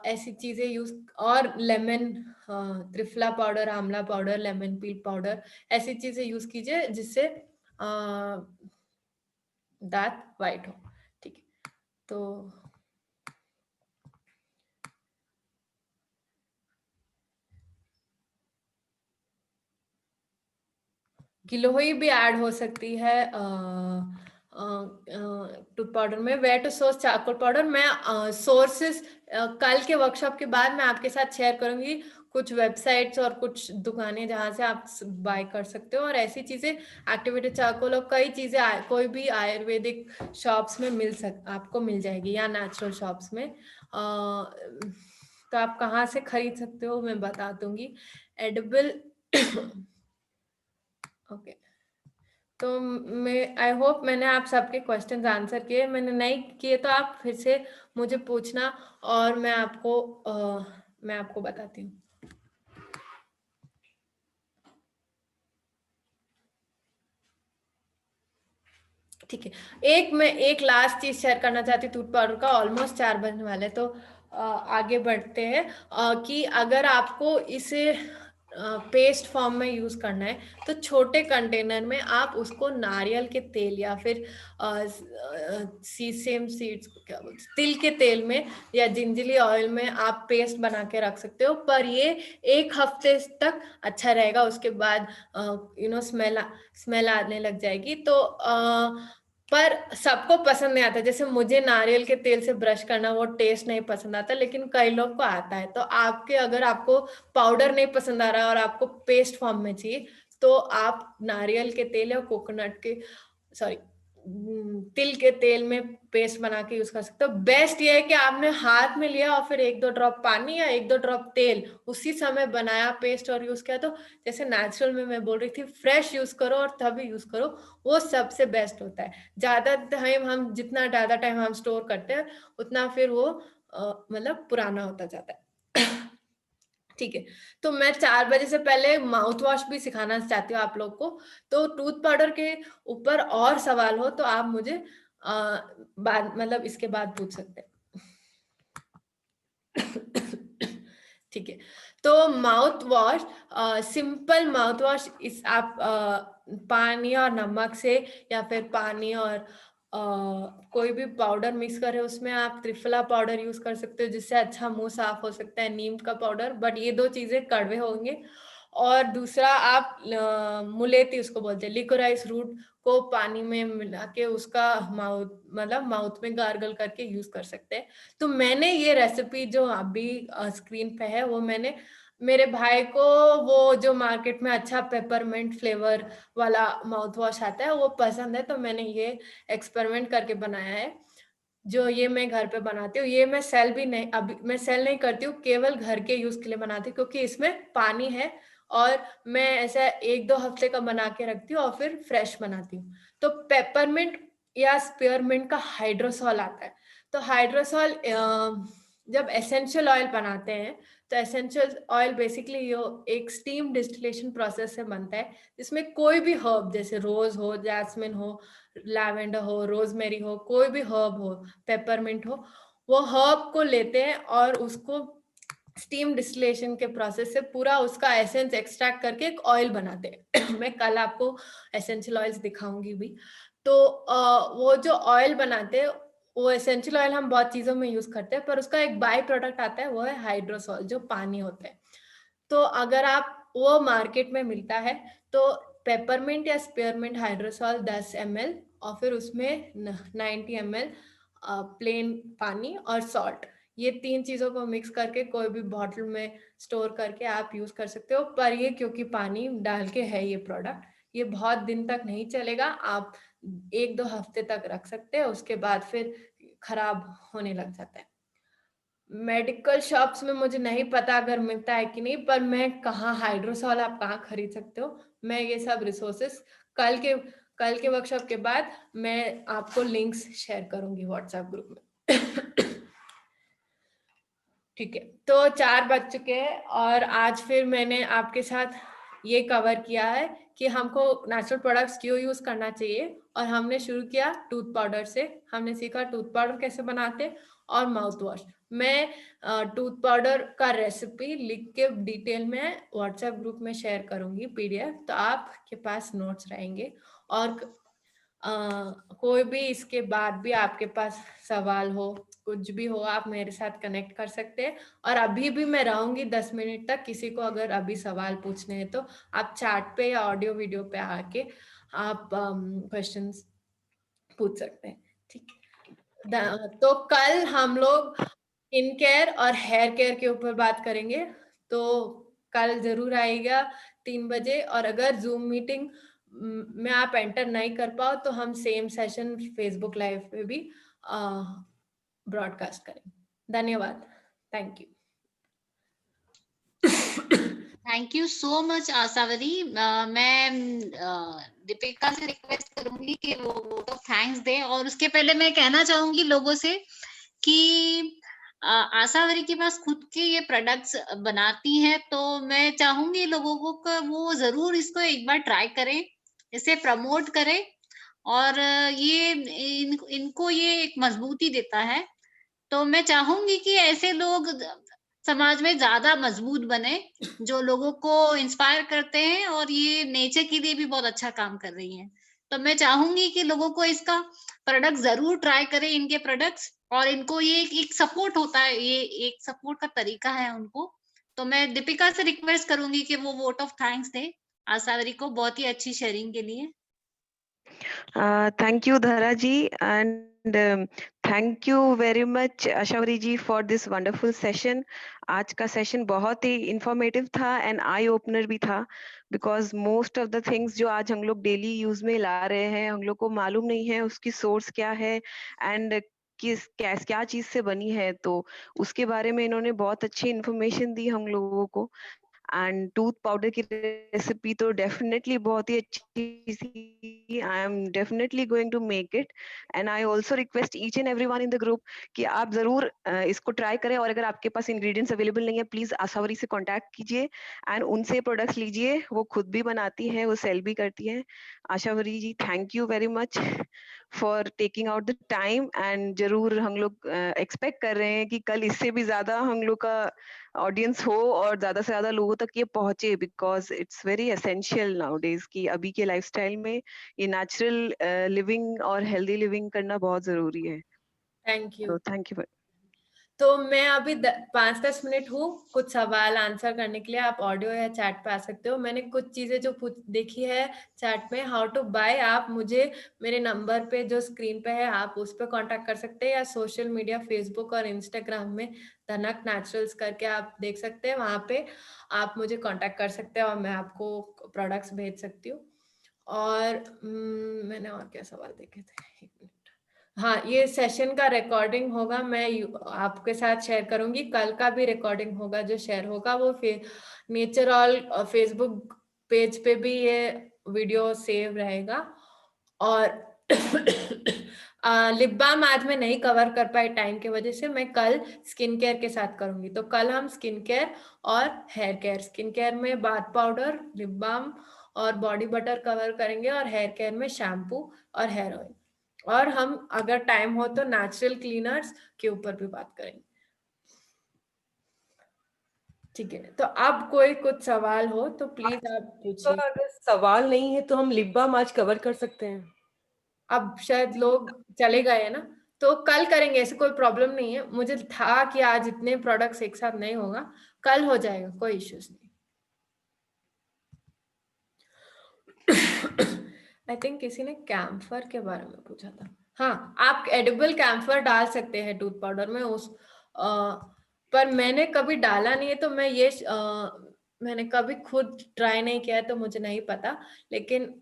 ऐसी चीजें यूज, और लेमन, त्रिफला पाउडर, आंवला पाउडर, लेमन पील पाउडर, ऐसी चीजें यूज कीजिए जिससे दांत वाइट हो। ठीक है, तो गिलोई भी ऐड हो सकती है टूथ पाउडर में। वेट सोर्स चारकोल पाउडर, मैं सोर्सेस कल के वर्कशॉप के बाद मैं आपके साथ शेयर करूंगी कुछ वेबसाइट्स और कुछ दुकानें जहां से आप बाय कर सकते हो। और ऐसी चीजें एक्टिवेटेड चारकोल और कई चीजें कोई भी आयुर्वेदिक शॉप्स में आपको मिल जाएगी, या नेचुरल शॉप्स में। तो आप कहाँ से खरीद सकते हो मैं बता दूंगी। एडिबल ओके, तो मैं आई होप मैंने आप सबके क्वेश्चंस आंसर किए। मैंने नहीं किए तो आप फिर से मुझे पूछना और मैं आपको बताती हूँ। ठीक है, मैं एक लास्ट चीज शेयर करना चाहती हूँ टूथ पाउडर का। ऑलमोस्ट 4 बजने वाले, तो आगे बढ़ते हैं। कि अगर आपको इसे पेस्ट फॉर्म में यूज करना है तो छोटे कंटेनर में आप उसको नारियल के तेल या फिर सीसेम सीड्स को क्या बोलते हैं, तिल के तेल में या जिंजली ऑयल में आप पेस्ट बना के रख सकते हो। पर ये 1 हफ्ते तक अच्छा रहेगा, उसके बाद स्मेल आने लग जाएगी। तो पर सबको पसंद नहीं आता। जैसे मुझे नारियल के तेल से ब्रश करना वो टेस्ट नहीं पसंद आता, लेकिन कई लोग को आता है। तो अगर आपको पाउडर नहीं पसंद आ रहा और आपको पेस्ट फॉर्म में चाहिए तो आप नारियल के तेल या कोकोनट के तिल के तेल में पेस्ट बना के यूज कर सकते हो। बेस्ट ये है कि आपने हाथ में लिया और फिर 1-2 ड्रॉप पानी या 1-2 ड्रॉप तेल उसी समय बनाया पेस्ट और यूज किया। तो जैसे नेचुरल में मैं बोल रही थी, फ्रेश यूज करो और तभी यूज करो, वो सबसे बेस्ट होता है। जितना ज्यादा टाइम हम स्टोर करते हैं उतना फिर वो मतलब पुराना होता जाता है। ठीक है, तो मैं 4 बजे से पहले माउथ वॉश भी सिखाना चाहती हूँ आप लोग को। तो टूथ पाउडर के ऊपर और सवाल हो तो आप मुझे इसके बाद पूछ सकते हैं। ठीक है, तो mouth wash, simple mouth wash, आप पानी और नमक से या फिर पानी और कोई भी पाउडर मिक्स करे, उसमें आप त्रिफला पाउडर यूज कर सकते हो जिससे अच्छा मुंह साफ हो सकता है, नीम का पाउडर, बट ये 2 चीजें कड़वे होंगे। और दूसरा आप मुलेती उसको बोलते हैं, लिकोराइस रूट को पानी में मिला के उसका माउथ में गार्गल करके यूज कर सकते हैं। तो मैंने ये रेसिपी जो अभी स्क्रीन पे है वो मैंने मेरे भाई को, वो जो मार्केट में अच्छा पेपरमेंट फ्लेवर वाला माउथ वॉश आता है वो पसंद है, तो मैंने ये एक्सपेरिमेंट करके बनाया है। जो ये मैं घर पे बनाती हूँ, ये मैं सेल नहीं करती हूँ, केवल घर के यूज के लिए बनाती हूँ क्योंकि इसमें पानी है। और मैं ऐसा 1-2 हफ्ते का बना के रखती हूँ और फिर फ्रेश बनाती हूँ। तो पेपरमिंट या स्पीयरमिंट का हाइड्रोसॉल आता है। तो हाइड्रोसॉल जब एसेंशियल ऑयल बनाते हैं तो एसेंशियल ऑयल बेसिकली एक स्टीम डिस्टिलेशन प्रोसेस से बनता है, जिसमें कोई भी हर्ब, जैसे रोज हो, जैस्मिन हो, लैवेंडर हो, रोजमेरी हो, कोई भी हर्ब हो, पेपरमिंट हो, वो हर्ब को लेते हैं और उसको स्टीम डिस्टिलेशन के प्रोसेस से पूरा उसका एसेंस एक्सट्रैक्ट करके एक ऑयल बनाते हैं। मैं कल आपको एसेंशियल ऑयल्स दिखाऊंगी भी। तो वो जो ऑयल बनाते हैं, वो एसेंशियल ऑयल हम बहुत चीजों में यूज करते हैं, पर उसका एक बाय प्रोडक्ट आता है, वो है हाइड्रोसॉल, जो पानी होता है। तो अगर आप वो मार्केट में मिलता है तो पेपरमिंट या स्पीयरमिंट हाइड्रोसॉल 10 ml और फिर उसमें 90 ml प्लेन पानी और सॉल्ट, ये 3 चीजों को मिक्स करके कोई भी बॉटल में स्टोर करके आप यूज कर सकते हो। पर ये क्योंकि पानी डाल के है ये प्रोडक्ट, ये बहुत दिन तक नहीं चलेगा, आप 1-2 हफ्ते तक रख सकते हैं, उसके बाद फिर खराब होने लग जाता है। मेडिकल शॉप्स में मुझे नहीं पता अगर मिलता है कि नहीं, पर मैं कहाँ हाइड्रोसॉल आप कहाँ खरीद सकते हो, मैं ये सब रिसोर्सेस कल के वर्कशॉप के बाद मैं आपको लिंक्स शेयर करूंगी व्हाट्सएप ग्रुप में। ठीक है, तो 4 बज चुके हैं और आज फिर मैंने आपके साथ ये कवर किया है कि हमको नेचुरल प्रोडक्ट्स क्यों यूज करना चाहिए, और हमने शुरू किया टूथ पाउडर से। हमने सीखा टूथ पाउडर कैसे बनाते और माउथ वॉश। मैं टूथ पाउडर का रेसिपी लिख के डिटेल में व्हाट्सएप ग्रुप में शेयर करूंगी पीडीएफ, तो आपके पास नोट्स रहेंगे। और कोई भी इसके बाद भी आपके पास सवाल हो, कुछ भी हो, आप मेरे साथ कनेक्ट कर सकते हैं। और अभी भी मैं रहूंगी 10 मिनट तक, किसी को अगर अभी सवाल पूछने हैं तो आप चैट पे या ऑडियो वीडियो पे आके आप क्वेश्चंस पूछ सकते हैं। ठीक, तो कल हम लोग स्किन केयर और हेयर केयर के ऊपर बात करेंगे, तो कल जरूर आएगा 3 बजे। और अगर जूम मीटिंग में आप एंटर नहीं कर पाओ तो हम सेम सेशन फेसबुक लाइव पे भी ब्रॉडकास्ट करेंगे। धन्यवाद, thank you. Thank you so much Ashawari. मैं दीपिका से रिक्वेस्ट करूंगी कि वो वोट ऑफ थैंक्स दे, और उसके पहले मैं कहना चाहूंगी लोगों से कि आशावरी के पास खुद के ये प्रोडक्ट्स बनाती हैं, तो मैं चाहूंगी लोगों को वो जरूर इसको एक बार ट्राई करें, इसे प्रमोट करें, और ये इनको ये एक मजबूती देता है। तो मैं चाहूंगी कि ऐसे लोग समाज में ज्यादा मजबूत बने, जो लोगों को इंस्पायर करते हैं और ये नेचर के लिए भी बहुत अच्छा काम कर रही हैं। तो मैं चाहूंगी कि लोगों को इसका प्रोडक्ट जरूर ट्राई करें, इनके प्रोडक्ट्स, और इनको ये एक सपोर्ट होता है, ये एक सपोर्ट का तरीका है उनको। तो मैं दीपिका से रिक्वेस्ट करूंगी कि वो वोट ऑफ थैंक्स दे आशावरी को बहुत ही अच्छी शेयरिंग के लिए। Thank you, Dhara ji, and thank you very much, Ashavari ji, for this wonderful session. आज का सेशन बहुत ही इंफॉर्मेटिव था एंड आई ओपनर भी था, because most of the things जो आज हम लोग डेली यूज में ला रहे हैं, हम लोग को मालूम नहीं है उसकी सोर्स क्या है एंड क्या चीज से बनी है। तो उसके बारे में इन्होंने बहुत अच्छी इन्फॉर्मेशन दी हम लोगों को। एंड टूथ पाउडर की रेसिपी तो डेफिनेटली बहुत ही अच्छी थी। I am definitely going to make it, and I also request each and everyone in the group कि आप जरूर इसको ट्राई करें, और अगर आपके पास इंग्रेडिएंट्स अवेलेबल नहीं है प्लीज आशावरी से कांटेक्ट कीजिए एंड उनसे प्रोडक्ट्स लीजिए। वो खुद भी बनाती है, वो सेल भी करती है। Ashavari ji, thank you very much for taking out the time, and जरूर हम लोग एक्सपेक्ट कर रहे हैं कि कल इससे भी ज्यादा हम लोग का ऑडियंस हो और ज्यादा से ज्यादा लोगों तक ये पहुंचे, because it's very essential nowadays कि अभी के लाइफस्टाइल में ये नेचुरल लिविंग और हेल्दी लिविंग करना बहुत जरूरी है। Thank you. तो थैंक यू। तो मैं अभी 5-10 मिनट हूँ कुछ सवाल आंसर करने के लिए, आप ऑडियो या चैट पे आ सकते हो। मैंने कुछ चीजें जो देखी है चैट में, हाउ टू बाय, आप मुझे मेरे नंबर पे जो स्क्रीन पे है आप उस पर कांटेक्ट कर सकते हैं, या सोशल मीडिया फेसबुक और इंस्टाग्राम में धनक नेचुरल्स करके आप देख सकते हैं, वहां पे आप मुझे कांटेक्ट कर सकते हैं और मैं आपको प्रोडक्ट्स भेज सकती हूँ। और मैंने और क्या सवाल देखे थे, एक मिनट। हाँ, ये सेशन का रिकॉर्डिंग होगा, मैं आपके साथ शेयर करूंगी। कल का भी रिकॉर्डिंग होगा जो शेयर होगा, वो नेचर ऑल फेसबुक पेज पे भी ये वीडियो सेव रहेगा। और लिप बाम आज मैं नहीं कवर कर पाई टाइम की वजह से, मैं कल स्किन केयर के साथ करूंगी। तो कल हम स्किन केयर और हेयर केयर, स्किन केयर में बाथ पाउडर, लिप बाम और बॉडी बटर कवर करेंगे, और हेयर केयर में शैम्पू और हेयर ऑयल, और हम अगर टाइम हो तो नेचुरल क्लीनर्स के ऊपर भी बात करेंगे। ठीक है, तो अब कोई कुछ सवाल हो तो प्लीज आप तो पूछिए। अगर सवाल नहीं है तो हम लिप बाम आज कवर कर सकते हैं। अब शायद लोग चले गए हैं ना, तो कल करेंगे, ऐसे कोई प्रॉब्लम नहीं है। मुझे था कि आज इतने प्रोडक्ट्स एक साथ नहीं होगा, कल हो जाएगा, कोई इश्यूज नहीं। आई थिंक किसी ने कैम्फर के बारे में पूछा था। हाँ, आप एडिबल कैम्फर डाल सकते हैं टूथ पाउडर में, उस पर मैंने कभी डाला नहीं है, तो मैं ये मैंने कभी खुद ट्राई नहीं किया है, तो मुझे नहीं पता। लेकिन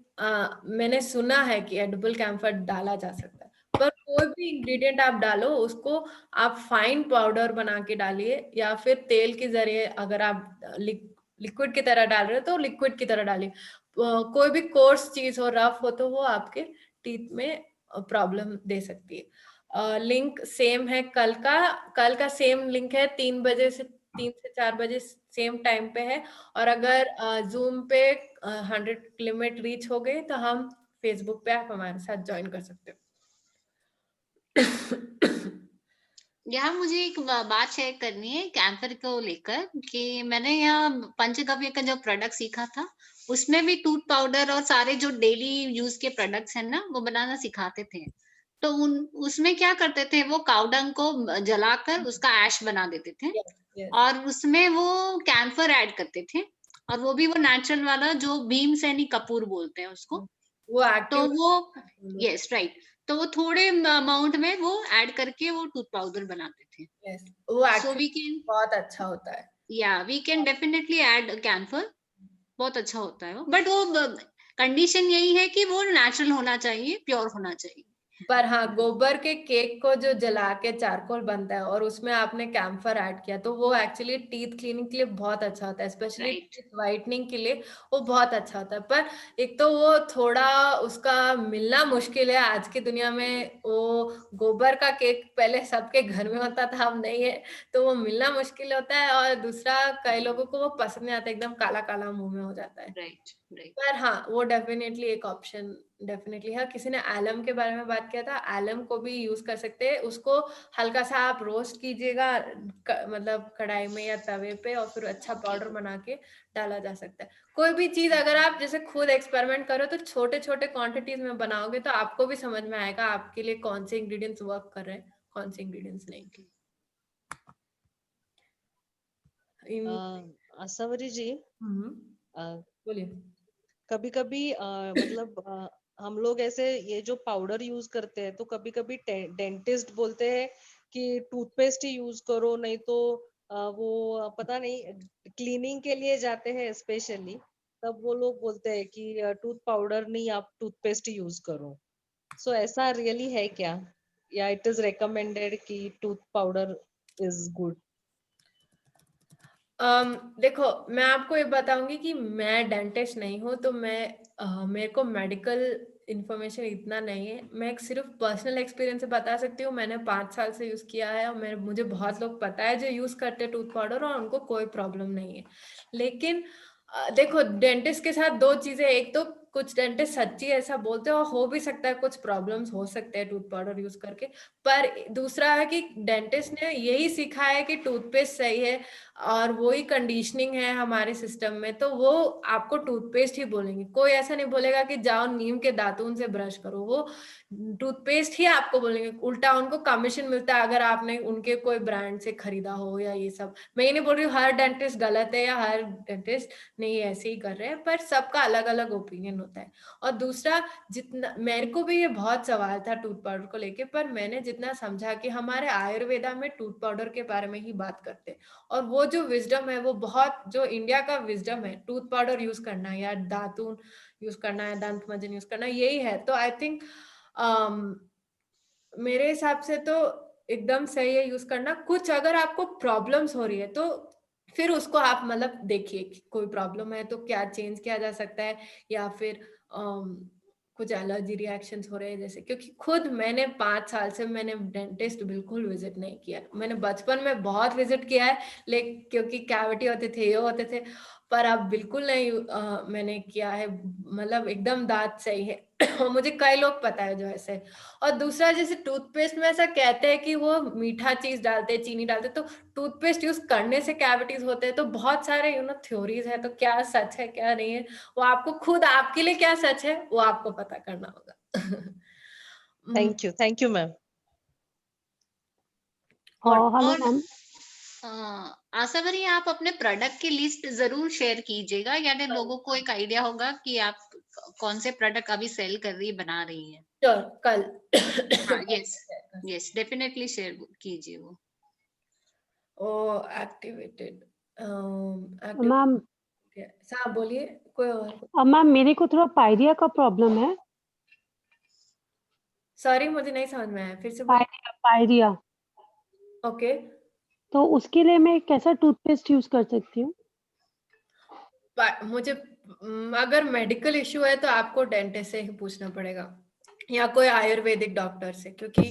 मैंने सुना है कि एडिबल कैम्फर डाला जा सकता है, पर कोई भी इंग्रेडिएंट आप डालो उसको आप फाइन पाउडर बना के डालिए, या फिर तेल के जरिए अगर आप लिक्विड की तरह डाल रहे हो तो लिक्विड की तरह डालिए। कोई भी कोर्स चीज हो, रफ हो, तो वो आपके टीथ में प्रॉब्लम दे सकती है। लिंक सेम है कल का सेम लिंक है 3 से 4 बजे सेम टाइम पे है। और अगर जूम पे 100 लिमिट रीच हो गई तो हम फेसबुक पे आप हमारे साथ ज्वाइन कर सकते हो। यहाँ मुझे एक बात शेयर करनी है कैंपर को लेकर कि मैंने यहाँ पंचगव्य का जो प्रोडक्ट सीखा था उसमें भी टूथ पाउडर और सारे जो डेली यूज के प्रोडक्ट्स हैं ना वो बनाना सिखाते थे। तो उसमें क्या करते थे, वो काउडंग को जलाकर उसका ऐश बना देते थे Yes. और उसमें वो कैंफर ऐड करते थे, और वो भी वो नेचुरल वाला जो भीमसेनी कपूर बोलते हैं उसको। वो तो एक्टिव वो यस राइट, तो वो थोड़े अमाउंट में वो ऐड करके वो टूथ पाउडर बनाते थे। वो सो एक्टिव वी कैन बहुत अच्छा होता है। या we can definitely add camphor, बहुत अच्छा होता है वो, बट वो कंडीशन यही है कि वो नेचुरल होना चाहिए, प्योर होना चाहिए। पर हाँ, गोबर के केक को जो जला के चारकोल बनता है और उसमें आपने कैम्फर ऐड किया तो वो एक्चुअली टीथ क्लीनिंग के लिए बहुत अच्छा होता है, स्पेशली Right. टीथ वाइटनिंग के लिए वो बहुत अच्छा होता है। पर एक तो वो थोड़ा उसका मिलना मुश्किल है आज की दुनिया में। वो गोबर का केक पहले सबके घर में होता था, अब नहीं है, तो वो मिलना मुश्किल होता है। और दूसरा, कई लोगों को वो पसंद नहीं आता, एकदम काला काला मुंह में हो जाता है। राइट राइट पर हाँ, वो डेफिनेटली एक ऑप्शन डेफिनेटली है। किसी ने एलम के बारे में बात किया था, एलम को भी यूज कर सकते हैं। उसको हल्का सा आप रोस्ट कीजिएगा मतलब कढ़ाई में या तवे पे, और फिर अच्छा पाउडर बना के डाला जा सकता है। कोई भी चीज अगर आप जैसे खुद एक्सपेरिमेंट करो तो छोटे छोटे क्वांटिटीज में बनाओगे तो आपको भी समझ में आएगा आपके लिए कौन से इंग्रेडिएंट्स वर्क कर रहे हैं, कौन से इंग्रेडिएंट्स नहीं। आसावरी जी, बोलिए। कभी कभी मतलब हम लोग ऐसे ये जो पाउडर यूज करते हैं तो कभी कभी डेंटिस्ट बोलते हैं कि टूथपेस्ट ही यूज करो, नहीं तो वो पता नहीं क्लीनिंग के लिए जाते हैं स्पेशली, तब वो लोग बोलते हैं कि टूथ पाउडर नहीं, आप टूथपेस्ट यूज करो। सो ऐसा रियली है क्या, या इट इज रिकमेंडेड कि टूथ पाउडर इज गुड? देखो, मैं आपको ये बताऊंगी कि मैं डेंटिस्ट नहीं हूँ, तो मेरे को मेडिकल इंफॉर्मेशन इतना नहीं है। मैं एक सिर्फ पर्सनल एक्सपीरियंस से बता सकती हूँ। मैंने 5 साल से यूज किया है और मुझे बहुत लोग पता है जो यूज करते हैं टूथ पाउडर और उनको कोई प्रॉब्लम नहीं है। लेकिन देखो, डेंटिस्ट के साथ दो चीजें, एक तो कुछ डेंटिस्ट सच्ची ऐसा बोलते हैं और हो भी सकता है कुछ प्रॉब्लम्स हो सकते हैं टूथ पाउडर यूज करके। पर दूसरा है कि डेंटिस्ट ने यही सिखाया है कि टूथपेस्ट सही है और वही कंडीशनिंग है हमारे सिस्टम में, तो वो आपको टूथपेस्ट ही बोलेंगे। कोई ऐसा नहीं बोलेगा कि जाओ नीम के दातून से ब्रश करो, वो टूथपेस्ट ही आपको बोलेंगे। उल्टा उनको कमीशन मिलता है अगर आपने उनके कोई ब्रांड से खरीदा हो या ये सब। मैं ये नहीं बोल रही हूँ हर डेंटिस्ट गलत है या हर डेंटिस्ट नहीं ऐसे ही कर रहे हैं, पर सबका अलग अलग ओपिनियन होता है। और दूसरा, जितना मेरे को भी ये बहुत सवाल था टूथ पाउडर को लेके, पर मैंने जितना समझा कि हमारे आयुर्वेदा में टूथ पाउडर के बारे में ही बात करते हैं, और वो जो विजडम है वो बहुत, जो इंडिया का विजडम है, टूथ पाउडर यूज करना या दातून यूज करना है, दंत मंजन यूज करना, यही है। तो आई थिंक मेरे हिसाब से तो एकदम सही है यूज करना। कुछ अगर आपको प्रॉब्लम्स हो रही है तो फिर उसको आप मतलब देखिए कि कोई प्रॉब्लम है तो क्या चेंज किया जा सकता है, या फिर कुछ एलर्जी रिएक्शंस हो रहे हैं जैसे। क्योंकि खुद मैंने 5 साल से मैंने डेंटिस्ट बिल्कुल विजिट नहीं किया। मैंने बचपन में बहुत विजिट किया है, लेकिन क्योंकि कैविटी होते थे, ये होते थे, पर अब बिल्कुल नहीं मैंने किया है। मतलब एकदम दांत सही है और मुझे कई लोग पता है जो ऐसे। और दूसरा, जैसे टूथपेस्ट में ऐसा कहते हैं कि वो मीठा चीज डालते हैं, चीनी डालते हैं, तो टूथपेस्ट यूज करने से कैविटीज होते हैं। तो बहुत सारे थ्योरीज है, तो क्या सच है क्या नहीं है वो आपको खुद, आपके लिए क्या सच है वो आपको पता करना होगा। Thank you ma'am. हेलो और मैम। आसावरी, आप अपने प्रोडक्ट की लिस्ट जरूर शेयर कीजिएगा, यानी लोगों को एक आइडिया होगा कि आप कौन से प्रोडक्ट अभी सेल कर रही, बना रही हैं। श्योर, कल। हाँ, यस डेफिनेटली शेयर कीजिए वो। ओ एक्टिवेटेड मैम साहब बोलिए। कोई और? मैम मेरे को थोड़ा पायरिया का प्रॉब्लम है। सॉरी मुझे नहीं समझ में आया, फिर से बोलिए। पायरिया। ओके, तो उसके लिए मैं कैसा टूथपेस्ट यूज कर सकती हूँ? मुझे अगर मेडिकल इश्यू है तो आपको डेंटिस्ट से ही पूछना पड़ेगा या कोई आयुर्वेदिक डॉक्टर से, क्योंकि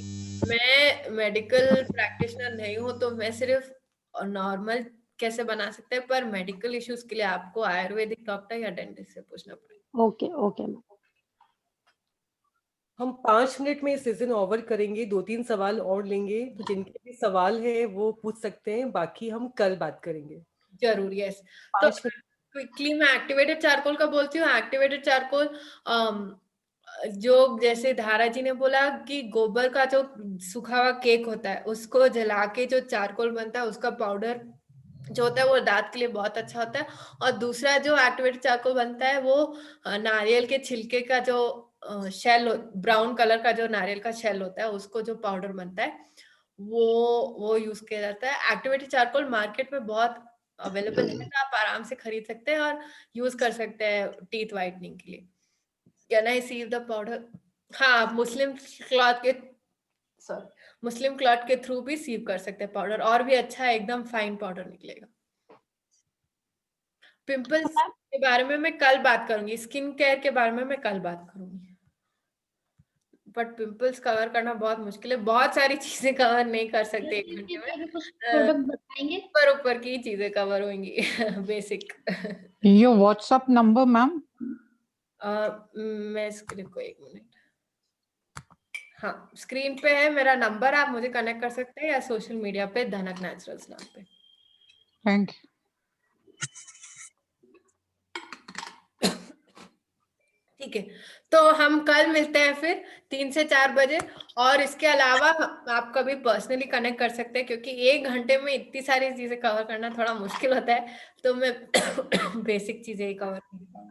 मैं मेडिकल प्रैक्टिशनर नहीं हूँ, तो मैं सिर्फ नॉर्मल कैसे बना सकते हैं, पर मेडिकल इश्यूज के लिए आपको आयुर्वेदिक डॉक्टर या डेंटिस्ट से पूछना पड़ेगा। Okay okay ma'am. हम 5 मिनट में सेशन ओवर करेंगे, 2-3 सवाल और लेंगे, तो जिनके भी सवाल है वो पूछ सकते हैं, बाकी हम कल बात करेंगे। जरूर, यस। तो 5 मिनट। क्विकली मैं एक्टिवेटेड चारकोल का बोलती हूँ। एक्टिवेटेड चारकोल जो जैसे धारा जी ने बोला कि गोबर का जो सूखा हुआ केक होता है उसको जला के जो चारकोल बनता है उसका पाउडर जो होता है वो दांत के लिए बहुत अच्छा होता है। और दूसरा जो एक्टिवेटेड चारकोल बनता है वो नारियल के छिलके का जो शेल, ब्राउन कलर का जो नारियल का शेल होता है उसको जो पाउडर बनता है वो यूज किया जाता है। एक्टिवेटेड चारकोल मार्केट में बहुत अवेलेबल है, तो आप आराम से खरीद सकते हैं और यूज कर सकते हैं टीथ वाइटनिंग के लिए। Can I see the powder? हाँ, आप मुस्लिम क्लॉथ के थ्रू भी सीव कर सकते हैं पाउडर, और भी अच्छा है, एकदम फाइन पाउडर निकलेगा। पिंपल्स के बारे में मैं कल बात करूंगी, स्किन केयर के बारे में मैं कल बात करूंगी, बट पिंपल्स कवर करना बहुत मुश्किल है, बहुत सारी चीजें कवर नहीं कर सकते 1 घंटे में। प्रोडक्ट बताएंगे? ऊपर की चीजें कवर होंगी बेसिक। ये व्हाट्सएप नंबर मैम? मैं स्क्रीन को 1 मिनट, हाँ स्क्रीन पे है मेरा नंबर, आप मुझे कनेक्ट कर सकते हैं या सोशल मीडिया पे धनक नेचुरल्स नाम पे। Thank you. ठीक है, तो हम कल मिलते हैं फिर 3 से 4 बजे। और इसके अलावा आप कभी पर्सनली कनेक्ट कर सकते हैं, क्योंकि 1 घंटे में इतनी सारी चीजें कवर करना थोड़ा मुश्किल होता है, तो मैं बेसिक चीजें ही कवर करता हूँ।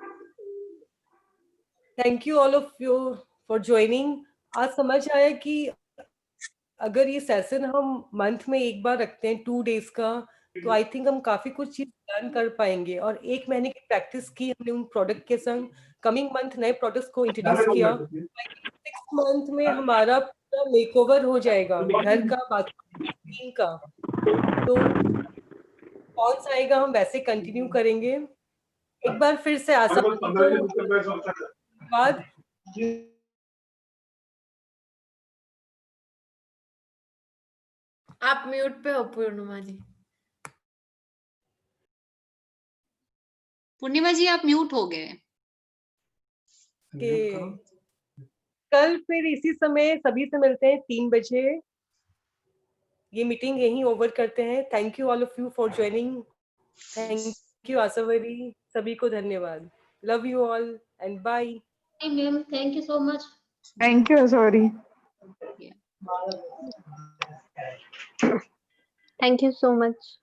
Thank you all of you for joining. आज समझ आया कि अगर ये सेशन हम मंथ में एक बार रखते हैं 2 डेज का, तो आई थिंक हम काफी कुछ चीज लर्न कर पाएंगे। और 1 महीने की प्रैक्टिस की हमने उन प्रोडक्ट के संग, कमिंग मंथ नए प्रोडक्ट्स को इंट्रोड्यूस किया। 6 मंथ में हमारा पूरा मेकओवर हो जाएगा घर का, बाकी का। तो कौन सा आएगा हम वैसे कंटिन्यू करेंगे। एक बार फिर से आशा बाद आप म्यूट पे हो पूर्णिमा जी। पूर्णिमा जी आप म्यूट हो गए। के कल फिर इसी समय सभी से मिलते हैं 3 बजे। ये मीटिंग यहीं ओवर करते हैं। Thank you all of you for joining. Thank you Ashavari, सभी को धन्यवाद। Love you all and bye. Ma'am thank you so much. Thank you sorry. Thank you so much.